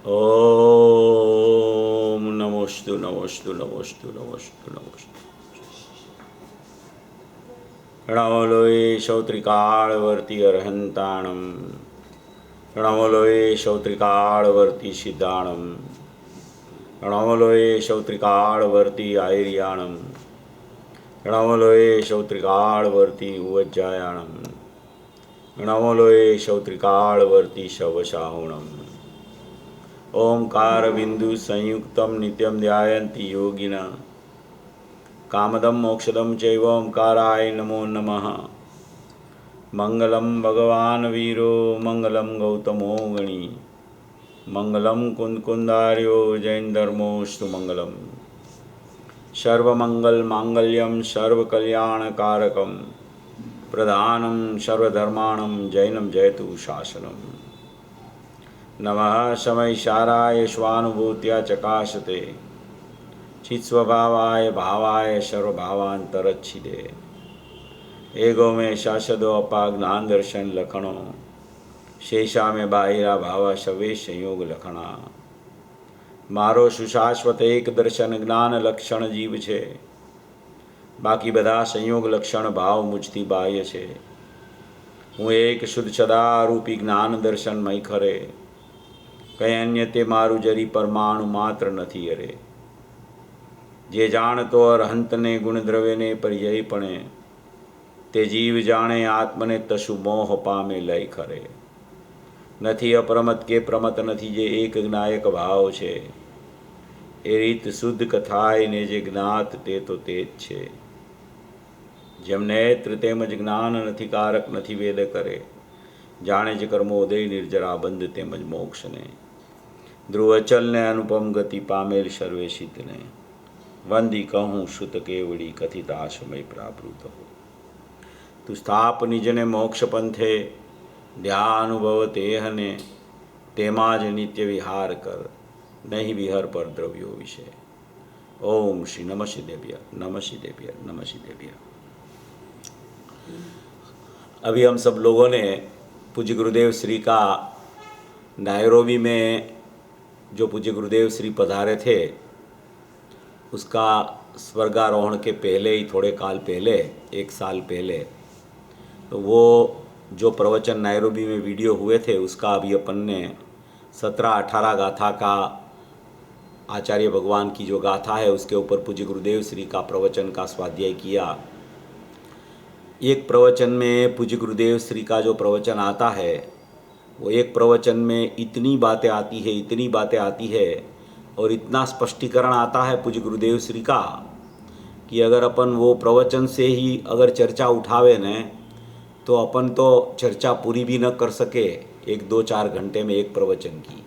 ओम नमोस्तु नमोस्तु नमोस्तु नमोस्तु नमोस्तु। प्रणामो लोये श्रोत्रिकालवर्ती अर्हन्ताणं, प्रणामो लोये श्रोत्रिकालवर्ती सिद्धाणं, प्रणामो लोये श्रोत्रिकालवर्ती आयर्याणं, प्रणामो लोये श्रोत्रिकालवर्ती उवज्जायाणं, प्रणामो लोये श्रोत्रिकालवर्ती शवशाहुणम्। ओंकार बिंदु संयुक्तम नित्यम ध्यायन्ति योगिनः, कामदं मोक्षदं चैव ओंकाराय नमो नमः। मंगलम भगवान वीरो मंगलम गौतमो गणी, मंगलम कुंदकुंदार्यो जैन धर्मोस्तु मंगलम। सर्वमंगल मांगल्यम सर्वकल्याणकारकम, प्रधानम सर्वधर्माणं जैनम जयतु शासनम। नमः समयसाराय स्वानुभूत्या चकाशते, चित्स्वभावाय भावाय सर्वभावांतरच्छिदे। एगो में शासदो अपा ज्ञान दर्शन लखणो, शेषा में बाहिरा भावा सवे संयोग लखणा। मारो सुशाश्वत एक दर्शन ज्ञान लक्षण जीव छे, बाकी बधा संयोग लक्षण भाव मुझती बाह्य छे। हूँ एक शुद्ध सदारूपी ज्ञान दर्शन मई खरे, कई अन्य ते मारू जरी परमाणु मात्र नहीं अरे। जे जाणतो अरहंत ने गुण द्रव्य ने पर्यायी पणे, ते जीव जाने आत्मने तशु मोह पामे लय खरे। नहीं अप्रमत के प्रमत नहीं जे एक ज्ञायक भाव छे, ए रीत शुद्ध कथाय ने जे ज्ञात ते तो तेज छे। जेम नेत्र तेमज ज्ञान नहीं कारक नहीं वेद करे, जाने ज कर्मोदय निर्जरा बंध तेमज मोक्ष ने। ध्रुवचल ने अनुपम गति पामेल सर्वेशित ने, वंदी कहूँ श्रुत केवड़ी कथिताशमय प्राप्त हो। तु स्थाप निज ने मोक्ष पंथे, ध्यानुभव तेह ने, तेमाज नित्य विहार कर, नहीं विहर पर द्रव्यो विषय। ओम श्री नमः शिदेव्य नमः शिदेव्य नमः शिदेव्य। अभी हम सब लोगों ने पूज्य गुरुदेव श्री का नायरोबी में जो पूज्य गुरुदेव श्री पधारे थे, उसका स्वर्गारोहण के पहले ही थोड़े काल पहले, एक साल पहले, तो वो जो प्रवचन नायरोबी में वीडियो हुए थे, उसका अभी अपन ने 17-18 गाथा का, आचार्य भगवान की जो गाथा है उसके ऊपर पूज्य गुरुदेव श्री का प्रवचन का स्वाध्याय किया। एक प्रवचन में पूज्य गुरुदेव श्री का जो प्रवचन आता है, वो एक प्रवचन में इतनी बातें आती है, इतनी बातें आती है और इतना स्पष्टीकरण आता है पूज्य गुरुदेव श्री का, कि अगर अपन वो प्रवचन से ही अगर चर्चा उठावे न, तो अपन तो चर्चा पूरी भी न कर सके 1-2-4 घंटे में एक प्रवचन की।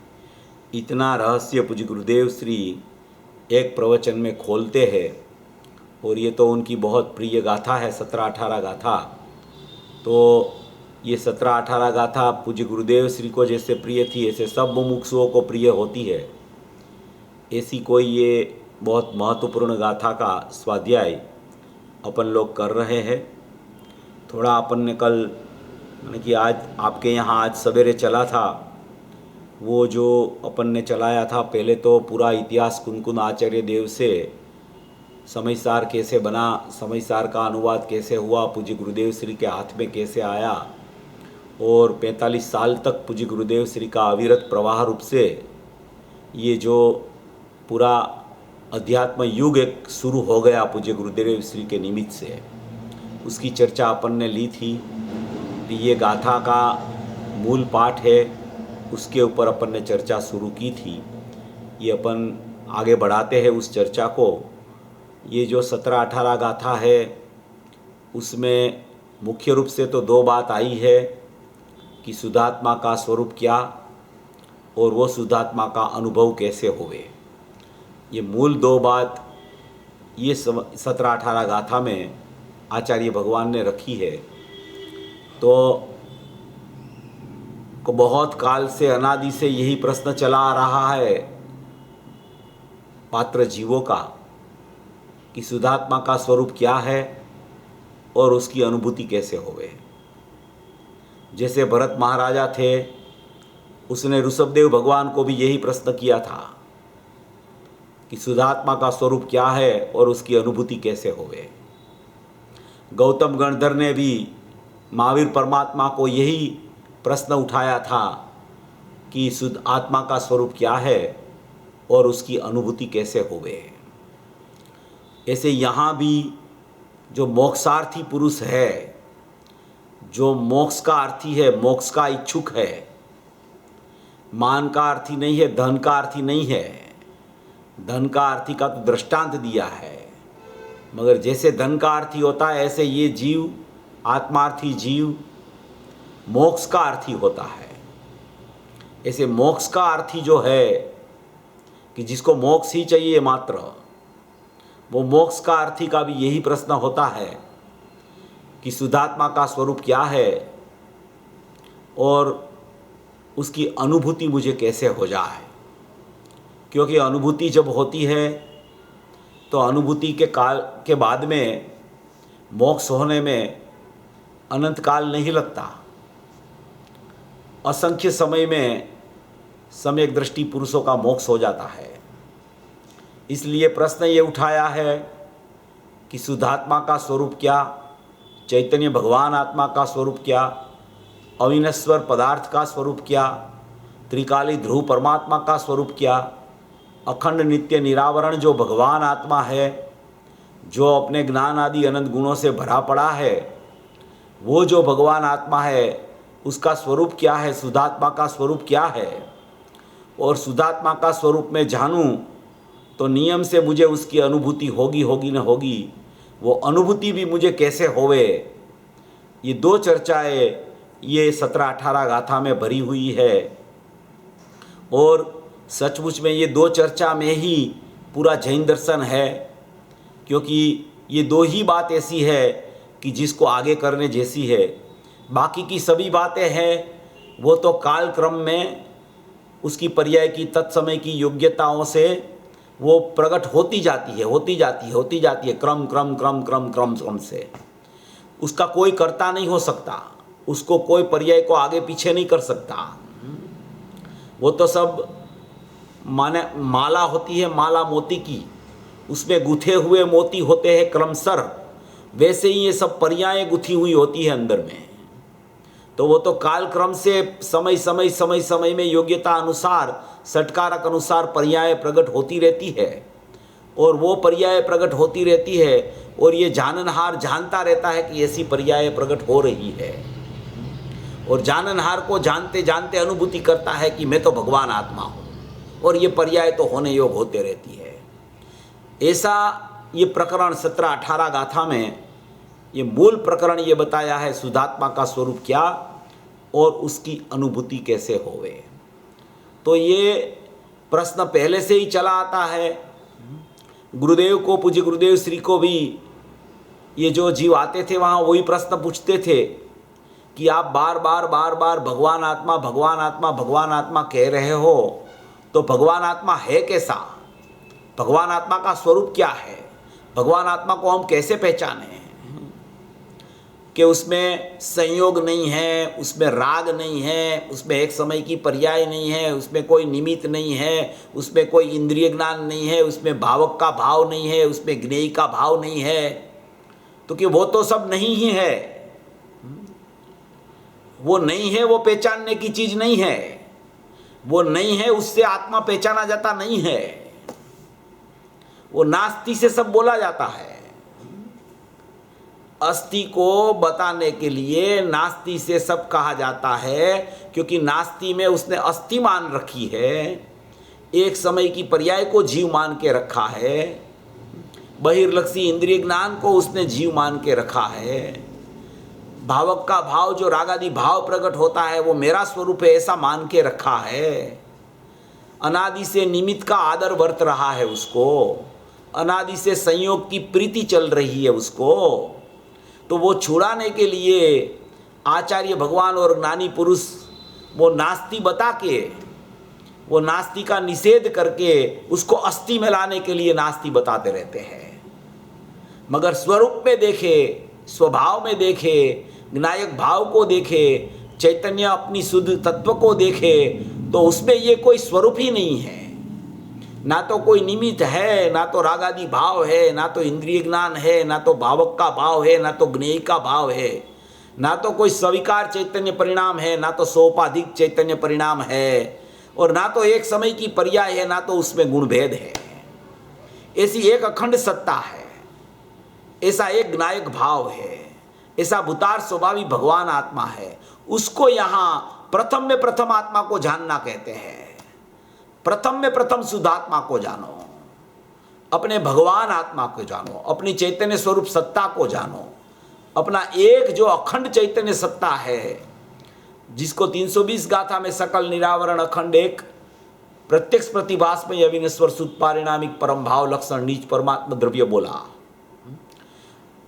इतना रहस्य पूज्य गुरुदेव श्री एक प्रवचन में खोलते हैं, और ये तो उनकी बहुत प्रिय गाथा है 17-18 गाथा। तो ये 17-18 गाथा पूज्य गुरुदेव श्री को जैसे प्रिय थी, ऐसे सब मुमुक्षुओं को प्रिय होती है। ऐसी कोई ये बहुत महत्वपूर्ण गाथा का स्वाध्याय अपन लोग कर रहे हैं। थोड़ा अपन ने कल, मैंने कि आज आपके यहाँ आज सवेरे चला था, वो जो अपन ने चलाया था, पहले तो पूरा इतिहास कुनकुन आचार्य देव से समयसार कैसे बना, समयसार का अनुवाद कैसे हुआ, पूज्य गुरुदेव श्री के हाथ में कैसे आया, और 45 साल तक पूज्य गुरुदेव श्री का अविरत प्रवाह रूप से ये जो पूरा अध्यात्म युग एक शुरू हो गया पूज्य गुरुदेव श्री के निमित्त से, उसकी चर्चा अपन ने ली थी। तो ये गाथा का मूल पाठ है, उसके ऊपर अपन ने चर्चा शुरू की थी। ये अपन आगे बढ़ाते हैं उस चर्चा को। ये जो 17-18 गाथा है, उसमें मुख्य रूप से तो 2 बात आई है कि शुद्धात्मा का स्वरूप क्या और वो शुद्धात्मा का अनुभव कैसे होवे। ये मूल 2 बात ये 17-18 गाथा में आचार्य भगवान ने रखी है। तो बहुत काल से, अनादि से यही प्रश्न चला आ रहा है पात्र जीवों का कि शुद्धात्मा का स्वरूप क्या है और उसकी अनुभूति कैसे होवे। जैसे भरत महाराजा थे, उसने ऋषभदेव भगवान को भी यही प्रश्न किया था कि शुद्धात्मा का स्वरूप क्या है और उसकी अनुभूति कैसे होवे। गौतम गणधर ने भी महावीर परमात्मा को यही प्रश्न उठाया था कि शुद्ध आत्मा का स्वरूप क्या है और उसकी अनुभूति कैसे होवे। ऐसे यहाँ भी जो मोक्षार्थी पुरुष है, जो मोक्ष का अर्थी है, मोक्ष का इच्छुक है, मान का अर्थी नहीं है, धन का अर्थी नहीं है। धन का अर्थी का तो दृष्टांत दिया है, मगर जैसे धन का अर्थी होता है ऐसे ये जीव, आत्मार्थी जीव मोक्ष का अर्थी होता है। ऐसे मोक्ष का अर्थी जो है कि जिसको मोक्ष ही चाहिए मात्र, वो मोक्ष का अर्थी का भी यही प्रश्न होता है कि शुद्धात्मा का स्वरूप क्या है और उसकी अनुभूति मुझे कैसे हो जाए। क्योंकि अनुभूति जब होती है तो अनुभूति के काल के बाद में मोक्ष होने में अनंत काल नहीं लगता। असंख्य समय में सम्यक दृष्टि पुरुषों का मोक्ष हो जाता है। इसलिए प्रश्न ये उठाया है कि शुद्धात्मा का स्वरूप क्या, चैतन्य भगवान आत्मा का स्वरूप क्या, अविनश्वर पदार्थ का स्वरूप क्या, त्रिकाली ध्रुव परमात्मा का स्वरूप क्या, अखंड नित्य निरावरण जो भगवान आत्मा है, जो अपने ज्ञान आदि अनंत गुणों से भरा पड़ा है, वो जो भगवान आत्मा है उसका स्वरूप क्या है, शुद्धात्मा का स्वरूप क्या है। और शुद्धात्मा का स्वरूप में जानूं तो नियम से मुझे उसकी अनुभूति होगी न होगी, वो अनुभूति भी मुझे कैसे होवे। ये दो चर्चाएं ये 17-18 गाथा में भरी हुई है और सचमुच में ये दो चर्चा में ही पूरा जैन दर्शन है। क्योंकि ये दो ही बात ऐसी है कि जिसको आगे करने जैसी है। बाकी की सभी बातें हैं वो तो काल क्रम में उसकी पर्याय की तत्समय की योग्यताओं से वो प्रकट होती जाती है क्रम से। उसका कोई कर्ता नहीं हो सकता, उसको कोई पर्याय को आगे पीछे नहीं कर सकता। वो तो सब माने माला होती है, माला मोती की, उसमें गुथे हुए मोती होते हैं क्रमशः, वैसे ही ये सब पर्यायें गुथी हुई होती है अंदर में। तो वो तो काल क्रम से समय में योग्यता अनुसार, सटकारक अनुसार पर्याय प्रकट होती रहती है और वो पर्याय प्रकट होती रहती है और ये जाननहार जानता रहता है कि ऐसी पर्याय प्रकट हो रही है और जाननहार को जानते जानते अनुभूति करता है कि मैं तो भगवान आत्मा हूँ और ये पर्याय तो होने योग होते रहती है। ऐसा ये प्रकरण 17-18 गाथा में ये मूल प्रकरण ये बताया है शुद्धात्मा का स्वरूप क्या और उसकी अनुभूति कैसे होवे। तो ये प्रश्न पहले से ही चला आता है। गुरुदेव को, पूज्य गुरुदेव श्री को भी ये जो जीव आते थे वहाँ वही प्रश्न पूछते थे कि आप बार बार भगवान आत्मा कह रहे हो, तो भगवान आत्मा है कैसा, भगवान आत्मा का स्वरूप क्या है, भगवान आत्मा को हम कैसे पहचाने कि उसमें संयोग नहीं है, उसमें राग नहीं है, उसमें एक समय की पर्याय नहीं है, उसमें कोई निमित्त नहीं है, उसमें कोई इंद्रिय ज्ञान नहीं है, उसमें भावक का भाव नहीं है, उसमें ज्ञेय का भाव नहीं है। तो कि वो तो सब नहीं ही है, वो नहीं है, वो पहचानने की चीज नहीं है, वो नहीं है, उससे आत्मा पहचाना जाता नहीं है। वो नास्ति से सब बोला जाता है। अस्ति को बताने के लिए नास्ति से सब कहा जाता है, क्योंकि नास्ति में उसने अस्ति मान रखी है, एक समय की पर्याय को जीव मान के रखा है, बहिर्लक्षी इंद्रिय ज्ञान को उसने जीव मान के रखा है, भावक का भाव जो रागादि भाव प्रकट होता है वो मेरा स्वरूप है ऐसा मान के रखा है, अनादि से निमित्त का आदर वर्त रहा है उसको, अनादि से संयोग की प्रीति चल रही है उसको। तो वो छुड़ाने के लिए आचार्य भगवान और ज्ञानी पुरुष वो नास्ति बता के, वो नास्ति का निषेध करके उसको अस्ति में लाने के लिए नास्ति बताते रहते हैं। मगर स्वरूप में देखे, स्वभाव में देखे, ज्ञायक भाव को देखे, चैतन्य अपनी शुद्ध तत्व को देखे, तो उसमें ये कोई स्वरूप ही नहीं है, ना तो कोई निमित्त है, ना तो रागादि भाव है, ना तो इंद्रिय ज्ञान है, ना तो भावक का भाव है, ना तो ज्ञेय का भाव है, ना तो कोई स्वीकार चैतन्य परिणाम है, ना तो सोपाधिक चैतन्य परिणाम है, और ना तो एक समय की पर्याय है, ना तो उसमें गुणभेद है। ऐसी एक अखंड सत्ता है, ऐसा एक ज्ञायक भाव है, ऐसा भूतार स्वभावी भगवान आत्मा है। उसको यहाँ प्रथम में प्रथम आत्मा को जानना कहते हैं। प्रथम में प्रथम शुद्धात्मा को जानो, अपने भगवान आत्मा को जानो, अपनी चैतन्य स्वरूप सत्ता को जानो, अपना एक जो अखंड चैतन्य सत्ता है, जिसको 320 गाथा में सकल निरावरण अखंड एक प्रत्यक्ष प्रतिभास में अविनश्वर शुद्ध पारिणामिक परम भाव लक्षण नीच परमात्मा द्रव्य बोला,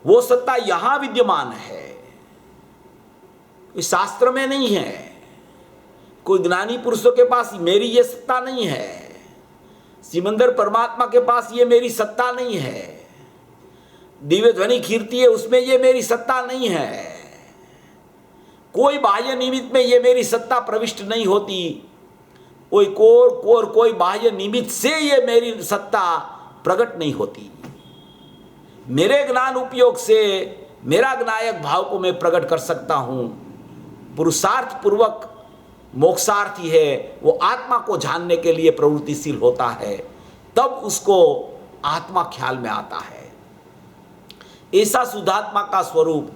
वो सत्ता यहां विद्यमान है, इस शास्त्र में नहीं है। कोई ज्ञानी पुरुषों के पास मेरी ये सत्ता नहीं है, सिमंदर परमात्मा के पास ये मेरी सत्ता नहीं है, दिव्य ध्वनि कीर्ति है उसमें ये मेरी सत्ता नहीं है, कोई बाह्य निमित्त में ये मेरी सत्ता प्रविष्ट नहीं होती, कोई बाह्य निमित्त से ये मेरी सत्ता प्रकट नहीं होती। मेरे ज्ञान उपयोग से मेरा ज्ञायक भाव को मैं प्रकट कर सकता हूं। पुरुषार्थ पूर्वक मोक्षार्थी है, वो आत्मा को जानने के लिए प्रवृत्तिशील होता है, तब उसको आत्मा ख्याल में आता है। ऐसा शुद्धात्मा का स्वरूप,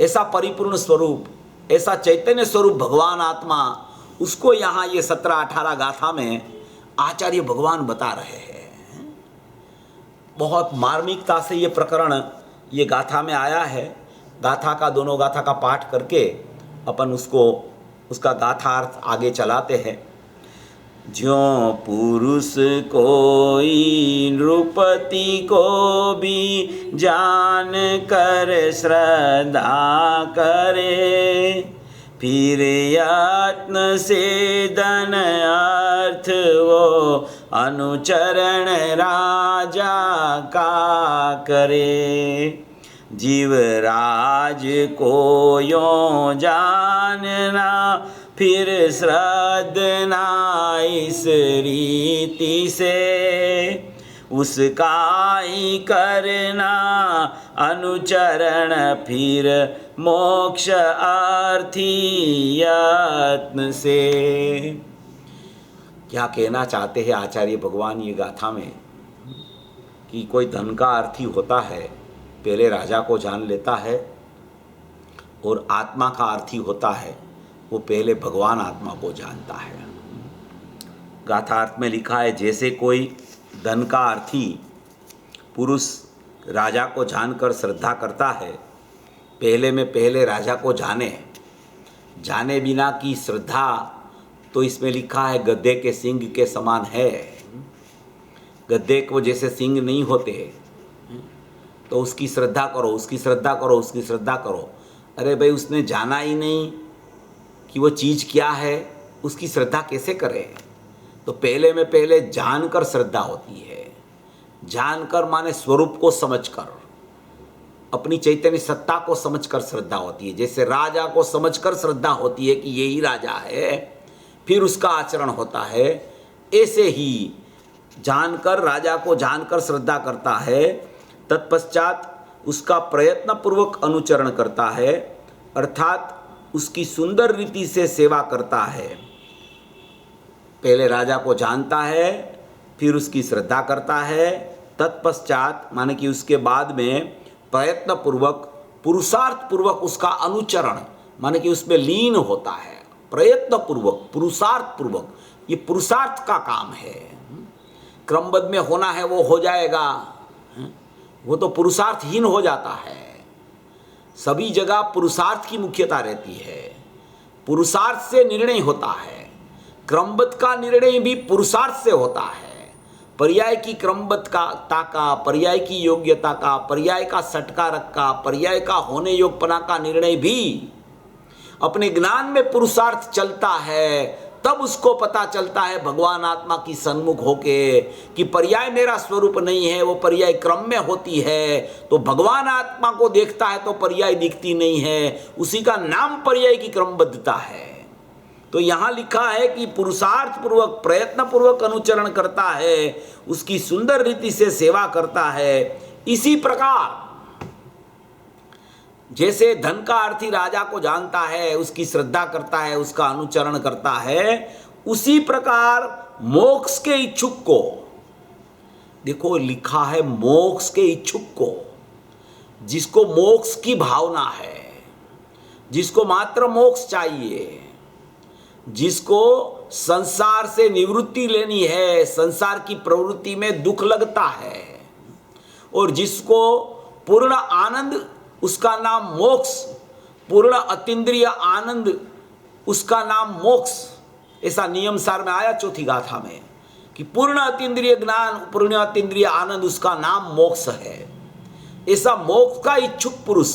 ऐसा परिपूर्ण स्वरूप, ऐसा चैतन्य स्वरूप भगवान आत्मा, उसको यहाँ ये 17-18 गाथा में आचार्य भगवान बता रहे हैं। बहुत मार्मिकता से ये प्रकरण ये गाथा में आया है। गाथा का, दोनों गाथा का पाठ करके अपन उसका गाथार्थ आगे चलाते हैं। ज्यों पुरुष कोई नृपति को भी जान कर श्रद्धा करे, फिर यत्न से धन अर्थ वो अनुचरण राजा का करे। जीवराज को यों जानना, फिर श्रद्धना इस रीति से, उसका ही करना अनुचरण, फिर मोक्ष अर्थी यत्न से। क्या कहना चाहते हैं आचार्य भगवान ये गाथा में, कि कोई धन का अर्थी होता है, पहले राजा को जान लेता है, और आत्मा का अर्थी होता है, वो पहले भगवान आत्मा को जानता है। गाथार्थ में लिखा है, जैसे कोई धन का अर्थी पुरुष राजा को जानकर श्रद्धा करता है, पहले में पहले राजा को जाने बिना की श्रद्धा, तो इसमें लिखा है गधे के सींग के समान है। गधे को जैसे सींग नहीं होते, तो उसकी श्रद्धा करो, उसकी श्रद्धा करो, उसकी श्रद्धा करो। अरे भाई, उसने जाना ही नहीं कि वो चीज़ क्या है, उसकी श्रद्धा कैसे करें? तो पहले में पहले जानकर श्रद्धा होती है। जानकर माने स्वरूप को समझकर, अपनी चैतन्य सत्ता को समझकर श्रद्धा होती है। जैसे राजा को समझकर श्रद्धा होती है कि यही राजा है, फिर उसका आचरण होता है, ऐसे ही जानकर, राजा को जानकर श्रद्धा करता है, तत्पश्चात उसका प्रयत्न पूर्वक अनुचरण करता है, अर्थात उसकी सुंदर रीति से सेवा करता है। पहले राजा को जानता है, फिर उसकी श्रद्धा करता है, तत्पश्चात माने कि उसके बाद में प्रयत्न पूर्वक, पुरुषार्थ पूर्वक उसका अनुचरण माने कि उसमें लीन होता है। प्रयत्न पूर्वक, पुरुषार्थ पूर्वक, ये पुरुषार्थ का काम है। क्रमबद्ध में होना है वो हो जाएगा, वो तो पुरुषार्थहीन हो जाता है। सभी जगह पुरुषार्थ की मुख्यता रहती है, पुरुषार्थ से निर्णय होता है। क्रमबद्ध का निर्णय भी पुरुषार्थ से होता है। पर्याय की क्रमबद्धता का, पर्याय की योग्यता का, पर्याय का सटकारक का, पर्याय का होने योग्यपना का निर्णय भी अपने ज्ञान में पुरुषार्थ चलता है, तब उसको पता चलता है भगवान आत्मा की सन्मुख होके कि पर्याय मेरा स्वरूप नहीं है, वो पर्याय क्रम में होती है। तो भगवान आत्मा को देखता है तो पर्याय दिखती नहीं है, उसी का नाम पर्याय की क्रमबद्धता है। तो यहाँ लिखा है कि पुरुषार्थ पूर्वक प्रयत्न पूर्वक अनुचरण करता है, उसकी सुंदर रीति से सेवा करता है। इसी प्रकार जैसे धन का अर्थी राजा को जानता है, उसकी श्रद्धा करता है, उसका अनुचरण करता है, उसी प्रकार मोक्ष के इच्छुक को, देखो लिखा है मोक्ष के इच्छुक को, जिसको मोक्ष की भावना है, जिसको मात्र मोक्ष चाहिए, जिसको संसार से निवृत्ति लेनी है, संसार की प्रवृत्ति में दुख लगता है, और जिसको पूर्ण आनंद, उसका नाम मोक्ष, पूर्ण अतीन्द्रिय आनंद, उसका नाम मोक्ष। ऐसा नियम सार में आया चौथी गाथा में कि पूर्ण अतीन्द्रिय ज्ञान, पूर्ण अतीन्द्रिय आनंद, उसका नाम मोक्ष है। ऐसा मोक्ष का इच्छुक पुरुष,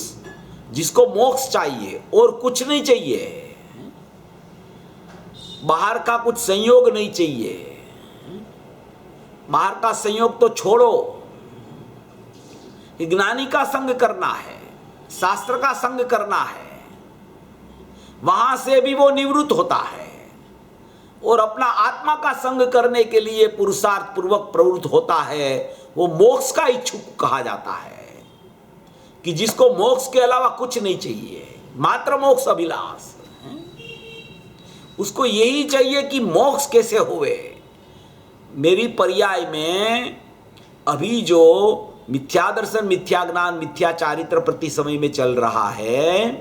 जिसको मोक्ष चाहिए और कुछ नहीं चाहिए, बाहर का कुछ संयोग नहीं चाहिए, बाहर का संयोग तो छोड़ो, ज्ञानी का संग करना है, शास्त्र का संग करना है, वहां से भी वो निवृत्त होता है और अपना आत्मा का संग करने के लिए पुरुषार्थ पूर्वक प्रवृत्त होता है। वो मोक्ष का इच्छुक कहा जाता है कि जिसको मोक्ष के अलावा कुछ नहीं चाहिए, मात्र मोक्ष अभिलाष। उसको यही चाहिए कि मोक्ष कैसे हुए। मेरी पर्याय में अभी जो मिथ्या दर्शन, मिथ्या ज्ञान, मिथ्या चारित्र प्रति समय में चल रहा है,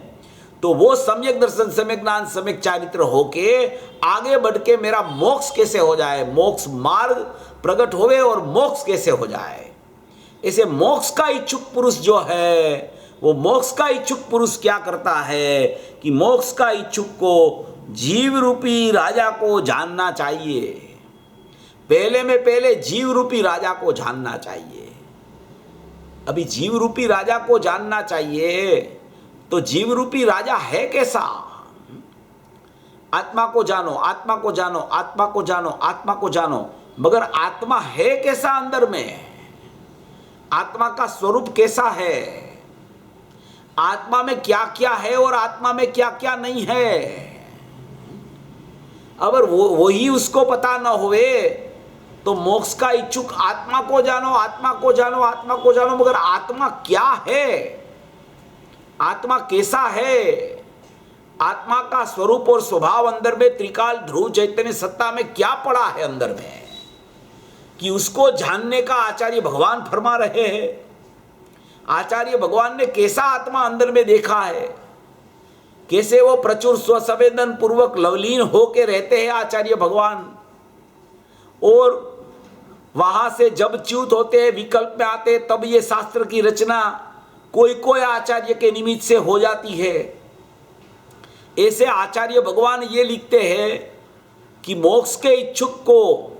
तो वो सम्यक दर्शन, सम्यक ज्ञान, सम्यक चारित्र होके आगे बढ़ के मेरा मोक्ष कैसे हो जाए, मोक्ष मार्ग प्रकट होवे और मोक्ष कैसे हो जाए। ऐसे मोक्ष का इच्छुक पुरुष जो है, वो मोक्ष का इच्छुक पुरुष क्या करता है कि मोक्ष का इच्छुक को जीव रूपी राजा को जानना चाहिए। पहले में पहले जीव रूपी राजा को जानना चाहिए। अभी जीव रूपी राजा को जानना चाहिए, तो जीव रूपी राजा है कैसा? आत्मा को जानो, आत्मा को जानो, आत्मा को जानो, आत्मा को जानो, मगर आत्मा है कैसा अंदर में? आत्मा का स्वरूप कैसा है? आत्मा में क्या क्या है और आत्मा में क्या क्या नहीं है? अगर वही उसको पता न हुए तो मोक्ष का इच्छुक आत्मा को जानो, आत्मा को जानो, आत्मा को जानो, मगर आत्मा क्या है, आत्मा कैसा है, आत्मा का स्वरूप और स्वभाव अंदर में त्रिकाल ध्रुव चैतन्य सत्ता में क्या पड़ा है अंदर में, कि उसको जानने का आचार्य भगवान फरमा रहे हैं। आचार्य भगवान ने कैसा आत्मा अंदर में देखा है, कैसे वो प्रचुर स्वसंवेदन पूर्वक लवलीन होके रहते हैं आचार्य भगवान, और वहां से जब च्युत होते हैं, विकल्प में आते, तब ये शास्त्र की रचना कोई कोई आचार्य के निमित्त से हो जाती है। ऐसे आचार्य भगवान ये लिखते हैं कि मोक्ष के इच्छुक को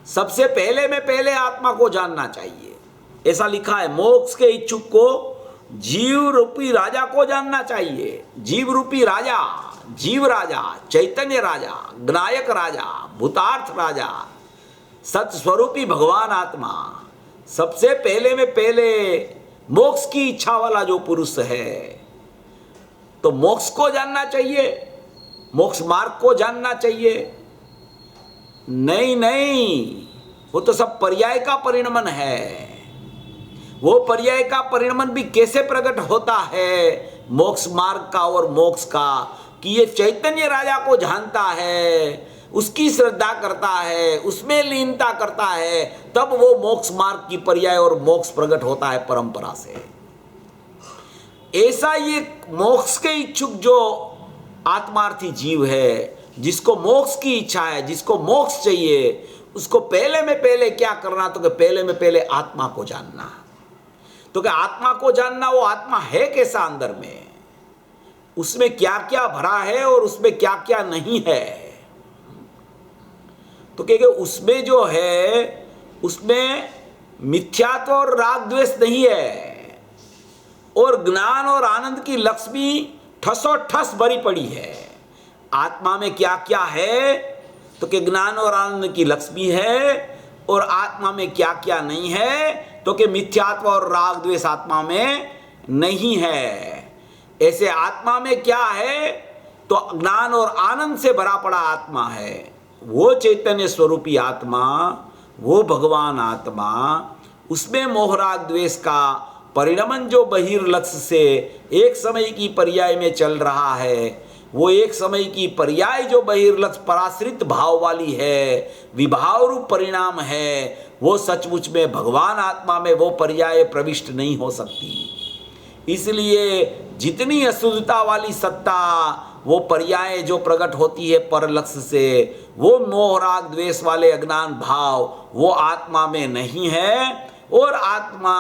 सबसे पहले में पहले आत्मा को जानना चाहिए। ऐसा लिखा है, मोक्ष के इच्छुक को जीव रूपी राजा को जानना चाहिए। जीव रूपी राजा, जीव राजा, चैतन्य राजा, ज्ञायक राजा, भूतार्थ राजा, सत्स्वरूपी भगवान आत्मा, सबसे पहले में पहले मोक्ष की इच्छा वाला जो पुरुष है, तो मोक्ष को जानना चाहिए, मोक्ष मार्ग को जानना चाहिए। नहीं नहीं, वो तो सब पर्याय का परिणमन है। वो पर्याय का परिणमन भी कैसे प्रकट होता है मोक्ष मार्ग का और मोक्ष का, कि ये चैतन्य राजा को जानता है, उसकी श्रद्धा करता है, उसमें लीनता करता है, तब वो मोक्ष मार्ग की पर्याय और मोक्ष प्रकट होता है परंपरा से। ऐसा ये मोक्ष के इच्छुक जो आत्मार्थी जीव है, जिसको मोक्ष की इच्छा है, जिसको मोक्ष चाहिए, उसको पहले में पहले क्या करना, तो कि पहले में पहले आत्मा को जानना। तो कि आत्मा को जानना, वो आत्मा है कैसा अंदर में, उसमें क्या क्या भरा है और उसमें क्या क्या नहीं है। तो क्योंकि उसमें जो है, उसमें मिथ्यात्व और राग द्वेष नहीं है, और ज्ञान और आनंद की लक्ष्मी ठसोठस भरी पड़ी है। आत्मा में क्या क्या है, तो कि ज्ञान और आनंद की लक्ष्मी है, और आत्मा में क्या क्या नहीं है, तो कि मिथ्यात्व और राग द्वेष आत्मा में नहीं है। ऐसे आत्मा में क्या है, तो ज्ञान और आनंद से भरा पड़ा आत्मा है। वो चैतन्य स्वरूपी आत्मा, वो भगवान आत्मा, उसमें मोह राग द्वेष का परिणमन जो बहिर्लक्ष्य से एक समय की पर्याय में चल रहा है, वो एक समय की पर्याय जो बहिर्लक्ष्य पराश्रित भाव वाली है, विभाव रूप परिणाम है, वो सचमुच में भगवान आत्मा में वो पर्याय प्रविष्ट नहीं हो सकती। इसलिए जितनी अशुद्धता वाली सत्ता, वो पर्याय जो प्रकट होती है पर लक्ष्य से, वो मोह राग द्वेष वाले अज्ञान भाव वो आत्मा में नहीं है। और आत्मा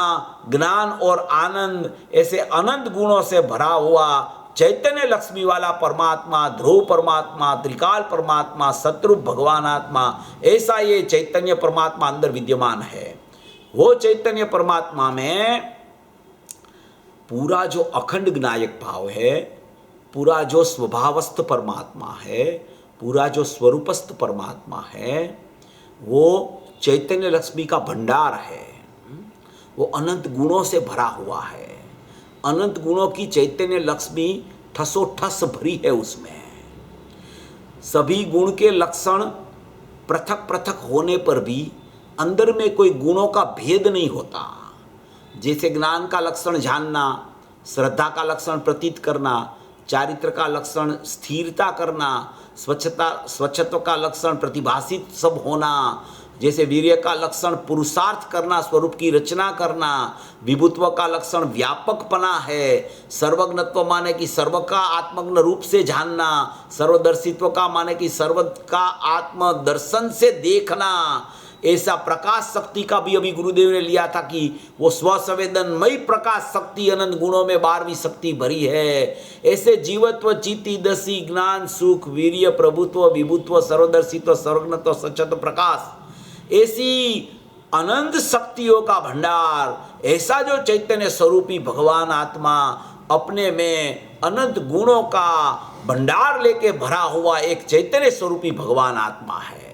ज्ञान और आनंद ऐसे अनंत गुणों से भरा हुआ चैतन्य लक्ष्मी वाला परमात्मा, ध्रुव परमात्मा, त्रिकाल परमात्मा, सतरूप भगवान आत्मा, ऐसा ये चैतन्य परमात्मा अंदर विद्यमान है। वो चैतन्य परमात्मा में पूरा जो अखंड ज्ञायक भाव है, पूरा जो स्वभावस्थ परमात्मा है, पूरा जो स्वरूपस्थ परमात्मा है, वो चैतन्य लक्ष्मी का भंडार है। वो अनंत गुणों से भरा हुआ है। अनंत गुणों की चैतन्य लक्ष्मी ठसोठस भरी है उसमें। सभी गुण के लक्षण पृथक पृथक होने पर भी अंदर में कोई गुणों का भेद नहीं होता। जैसे ज्ञान का लक्षण जानना, श्रद्धा का लक्षण प्रतीत करना, चारित्र का लक्षण स्थिरता करना, स्वच्छत्व का लक्षण प्रतिभाषित सब होना, जैसे वीर्य का लक्षण पुरुषार्थ करना, स्वरूप की रचना करना, विभुत्व का लक्षण व्यापकपना है, सर्वज्ञत्व माने कि सर्व का आत्मज्ञ रूप से जानना, सर्वदर्शित्व का माने कि सर्व का आत्मदर्शन से देखना। ऐसा प्रकाश शक्ति का भी अभी गुरुदेव ने लिया था कि वो स्वसंवेदनमयी प्रकाश शक्ति अनंत गुणों में 12वीं शक्ति भरी है। ऐसे जीवत्व, चित्ति, दसी, ज्ञान, सुख, वीर्य, प्रभुत्व, विभुत्व, सर्वदर्शित्व, सर्वज्ञत्व, सच्चत्व, प्रकाश, ऐसी अनंत शक्तियों का भंडार, ऐसा जो चैतन्य स्वरूपी भगवान आत्मा अपने में अनंत गुणों का भंडार लेके भरा हुआ एक चैतन्य स्वरूपी भगवान आत्मा है।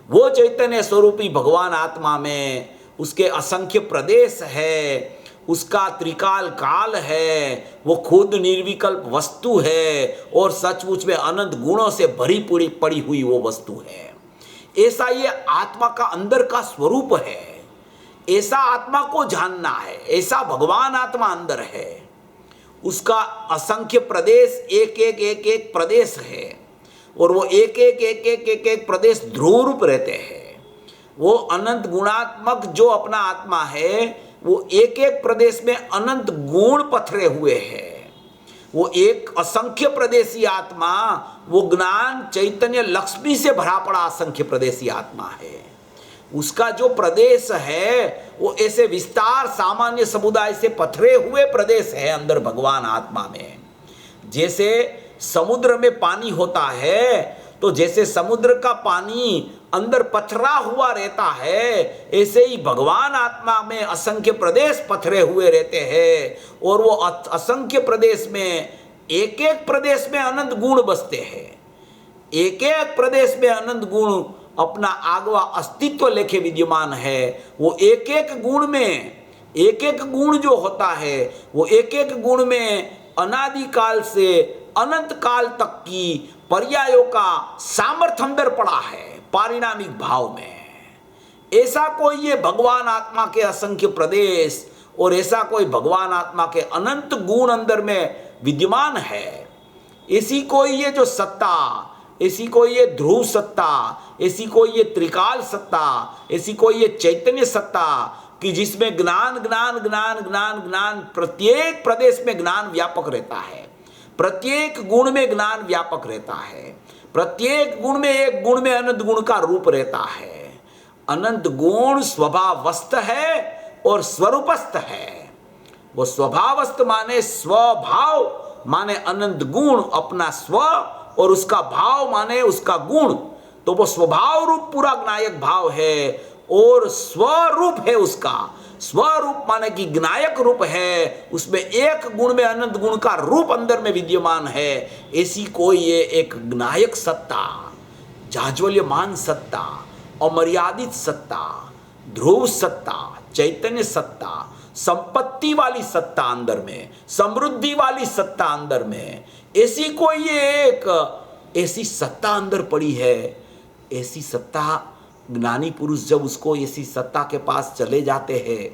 वो चैतन्य स्वरूपी भगवान आत्मा में उसके असंख्य प्रदेश है, उसका त्रिकाल काल है, वो खुद निर्विकल्प वस्तु है और सचमुच में अनंत गुणों से भरी पूरी पड़ी हुई वो वस्तु है। ऐसा ये आत्मा का अंदर का स्वरूप है। ऐसा आत्मा को जानना है। ऐसा भगवान आत्मा अंदर है। उसका असंख्य प्रदेश, एक एक प्रदेश है और वो एक प्रदेश ध्रुव रूप रहते हैं। वो अनंत गुणात्मक जो अपना आत्मा है, वो एक एक प्रदेश में अनंत गुण पथरे हुए हैं। वो एक असंख्य प्रदेशी आत्मा, वो ज्ञान चैतन्य लक्ष्मी से भरा पड़ा असंख्य प्रदेशी आत्मा है। उसका जो प्रदेश है वो ऐसे विस्तार, सामान्य समुदाय से पथरे हुए प्रदेश है अंदर भगवान आत्मा में। जैसे समुद्र में पानी होता है, तो जैसे समुद्र का पानी अंदर पथरा हुआ रहता है, ऐसे ही भगवान आत्मा में असंख्य प्रदेश पथरे हुए रहते हैं और वो असंख्य प्रदेश में एक एक प्रदेश में अनंत गुण बसते हैं। एक एक प्रदेश में अनंत गुण अपना आगवा अस्तित्व लेके विद्यमान है। वो एक एक गुण में, एक एक गुण जो होता है, वो एक एक गुण में अनादिकाल से अनंत काल तक की पर्यायों का सामर्थ्य अंदर पड़ा है पारिणामिक भाव में। ऐसा कोई ये भगवान आत्मा के असंख्य प्रदेश और ऐसा कोई भगवान आत्मा के अनंत गुण अंदर में विद्यमान है। ऐसी कोई ये जो सत्ता, ऐसी कोई ये ध्रुव सत्ता, ऐसी कोई ये त्रिकाल सत्ता, ऐसी कोई ये चैतन्य सत्ता कि जिसमें ज्ञान ज्ञान ज्ञान ज्ञान ज्ञान, प्रत्येक प्रदेश में ज्ञान व्यापक रहता है, प्रत्येक गुण में ज्ञान व्यापक रहता है, प्रत्येक गुण में एक गुण में अनंत गुण का रूप रहता है। अनंत गुण स्वभावस्थ है और स्वरूपस्थ है। वो स्वभावस्थ माने स्वभाव, माने अनंत गुण अपना स्व, और उसका भाव माने उसका गुण। तो वो स्वभाव रूप पूरा ज्ञायक भाव है और स्वरूप है उसका। स्वरूप माने कि ज्ञायक रूप है, उसमें एक गुण में अनंत गुण का रूप अंदर में विद्यमान है। ऐसी कोई ये एक ज्ञायक सत्ता, जाज्वल्यमान सत्ता, अमर्यादित सत्ता, ध्रुव सत्ता, चैतन्य सत्ता, संपत्ति वाली सत्ता अंदर में, समृद्धि वाली सत्ता अंदर में, ऐसी कोई एक ऐसी सत्ता अंदर पड़ी है, ऐसी सत्ता ज्ञानी पुरुष जब उसको ऐसी सत्ता के पास चले जाते हैं,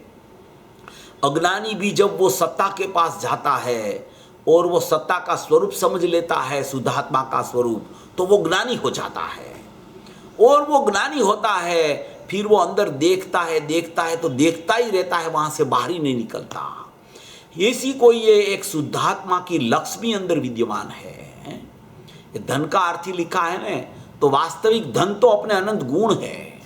अज्ञानी भी जब वो सत्ता के पास जाता है और वो सत्ता का स्वरूप समझ लेता है, शुद्धात्मा का स्वरूप, तो वो ज्ञानी हो जाता है। और वो ज्ञानी होता है, फिर वो अंदर देखता है तो देखता ही रहता है, वहां से बाहर ही नहीं निकलता। ऐसी कोई ये एक शुद्धात्मा की लक्ष्मी अंदर विद्यमान है। ये धन का अर्थ ही लिखा है ना, तो वास्तविक धन तो अपने अनंत गुण है।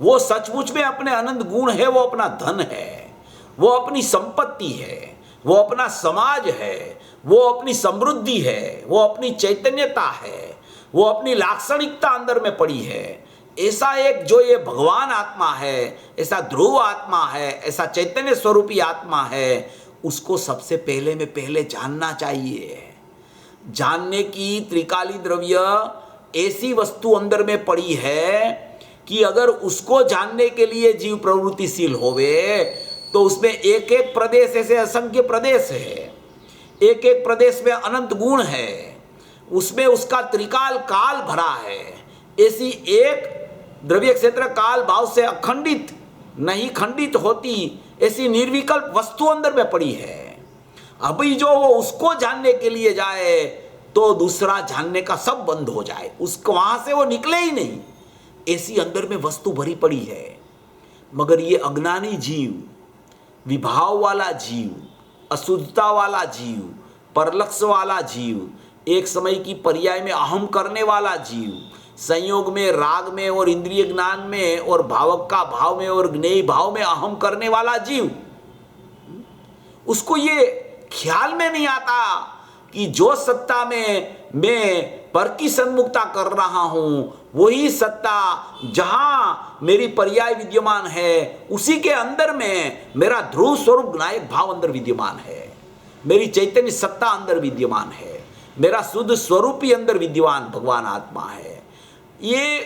वो सचमुच में अपने अनंत गुण है, वो अपना धन है, वो अपनी संपत्ति है, वो अपना समाज है, वो अपनी समृद्धि है, वो अपनी चैतन्यता है, वो अपनी लाक्षणिकता अंदर में पड़ी है। ऐसा एक जो ये भगवान आत्मा है, ऐसा ध्रुव आत्मा है, ऐसा चैतन्य स्वरूपी आत्मा है, उसको सबसे पहले में पहले जानना चाहिए। जानने की त्रिकाली द्रव्य ऐसी वस्तु अंदर में पड़ी है कि अगर उसको जानने के लिए जीव प्रवृत्तिशील होवे तो उसमें एक एक प्रदेश ऐसे असंख्य प्रदेश है, एक एक प्रदेश में अनंत गुण है, उसमें उसका त्रिकाल काल भरा है। ऐसी एक द्रव्य क्षेत्र काल भाव से अखंडित नहीं खंडित होती ऐसी निर्विकल्प वस्तु अंदर में पड़ी है। अभी जो वो उसको जानने के लिए जाए तो दूसरा जानने का सब बंद हो जाए, उसको वहां से वो निकले ही नहीं। ऐसी अंदर में वस्तु भरी पड़ी है। मगर ये अज्ञानी जीव, विभाव वाला जीव, अशुद्धता वाला जीव, परलक्ष्य वाला जीव, एक समय की पर्याय में अहम करने वाला जीव, संयोग में, राग में और इंद्रिय ज्ञान में और भावक का भाव में और ज्ञेय भाव में अहम करने वाला जीव, उसको ये ख्याल में नहीं आता कि जो सत्ता में मैं पर की सन्मुखता कर रहा हूं, वही सत्ता जहां मेरी पर्याय विद्यमान है, उसी के अंदर में मेरा ध्रुव स्वरूप नायक भाव अंदर विद्यमान है, मेरी चैतन्य सत्ता अंदर विद्यमान है, मेरा शुद्ध स्वरूप ही अंदर विद्यमान भगवान आत्मा है। ये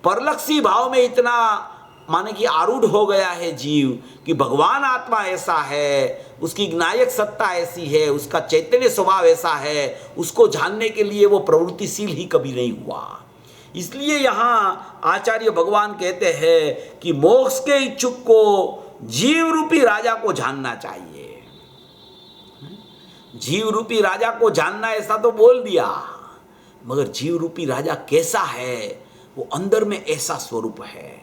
परलक्षी भाव में इतना माने कि आरूढ़ हो गया है जीव कि भगवान आत्मा ऐसा है, उसकी ज्ञायक सत्ता ऐसी है, उसका चैतन्य स्वभाव ऐसा है, उसको जानने के लिए वो प्रवृत्तिशील ही कभी नहीं हुआ। इसलिए यहाँ आचार्य भगवान कहते हैं कि मोक्ष के इच्छुक को जीव रूपी राजा को जानना चाहिए। जीव रूपी राजा को जानना ऐसा तो बोल दिया, मगर जीव रूपी राजा कैसा है, वो अंदर में ऐसा स्वरूप है,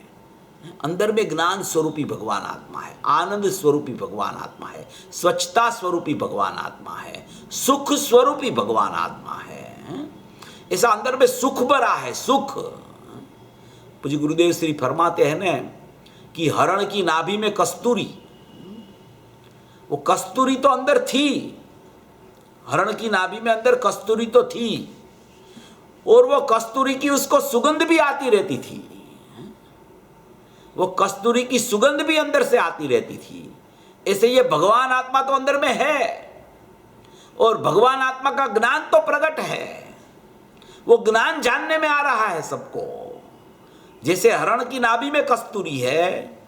अंदर में ज्ञान स्वरूपी भगवान आत्मा है, आनंद स्वरूपी भगवान आत्मा है, स्वच्छता स्वरूपी भगवान आत्मा है, सुख स्वरूपी भगवान आत्मा है। ऐसा अंदर में सुख भरा है, सुख। पूज्य गुरुदेव श्री फरमाते हैं ना कि हरण की नाभि में कस्तूरी, वो कस्तूरी तो अंदर थी, हरण की नाभि में अंदर कस्तूरी तो थी, और वो कस्तूरी की उसको सुगंध भी आती रहती थी, वो कस्तूरी की सुगंध भी अंदर से आती रहती थी। ऐसे ये भगवान आत्मा तो अंदर में है, और भगवान आत्मा का ज्ञान तो प्रकट है, वो ज्ञान जानने में आ रहा है सबको। जैसे हरण की नाभि में कस्तूरी है,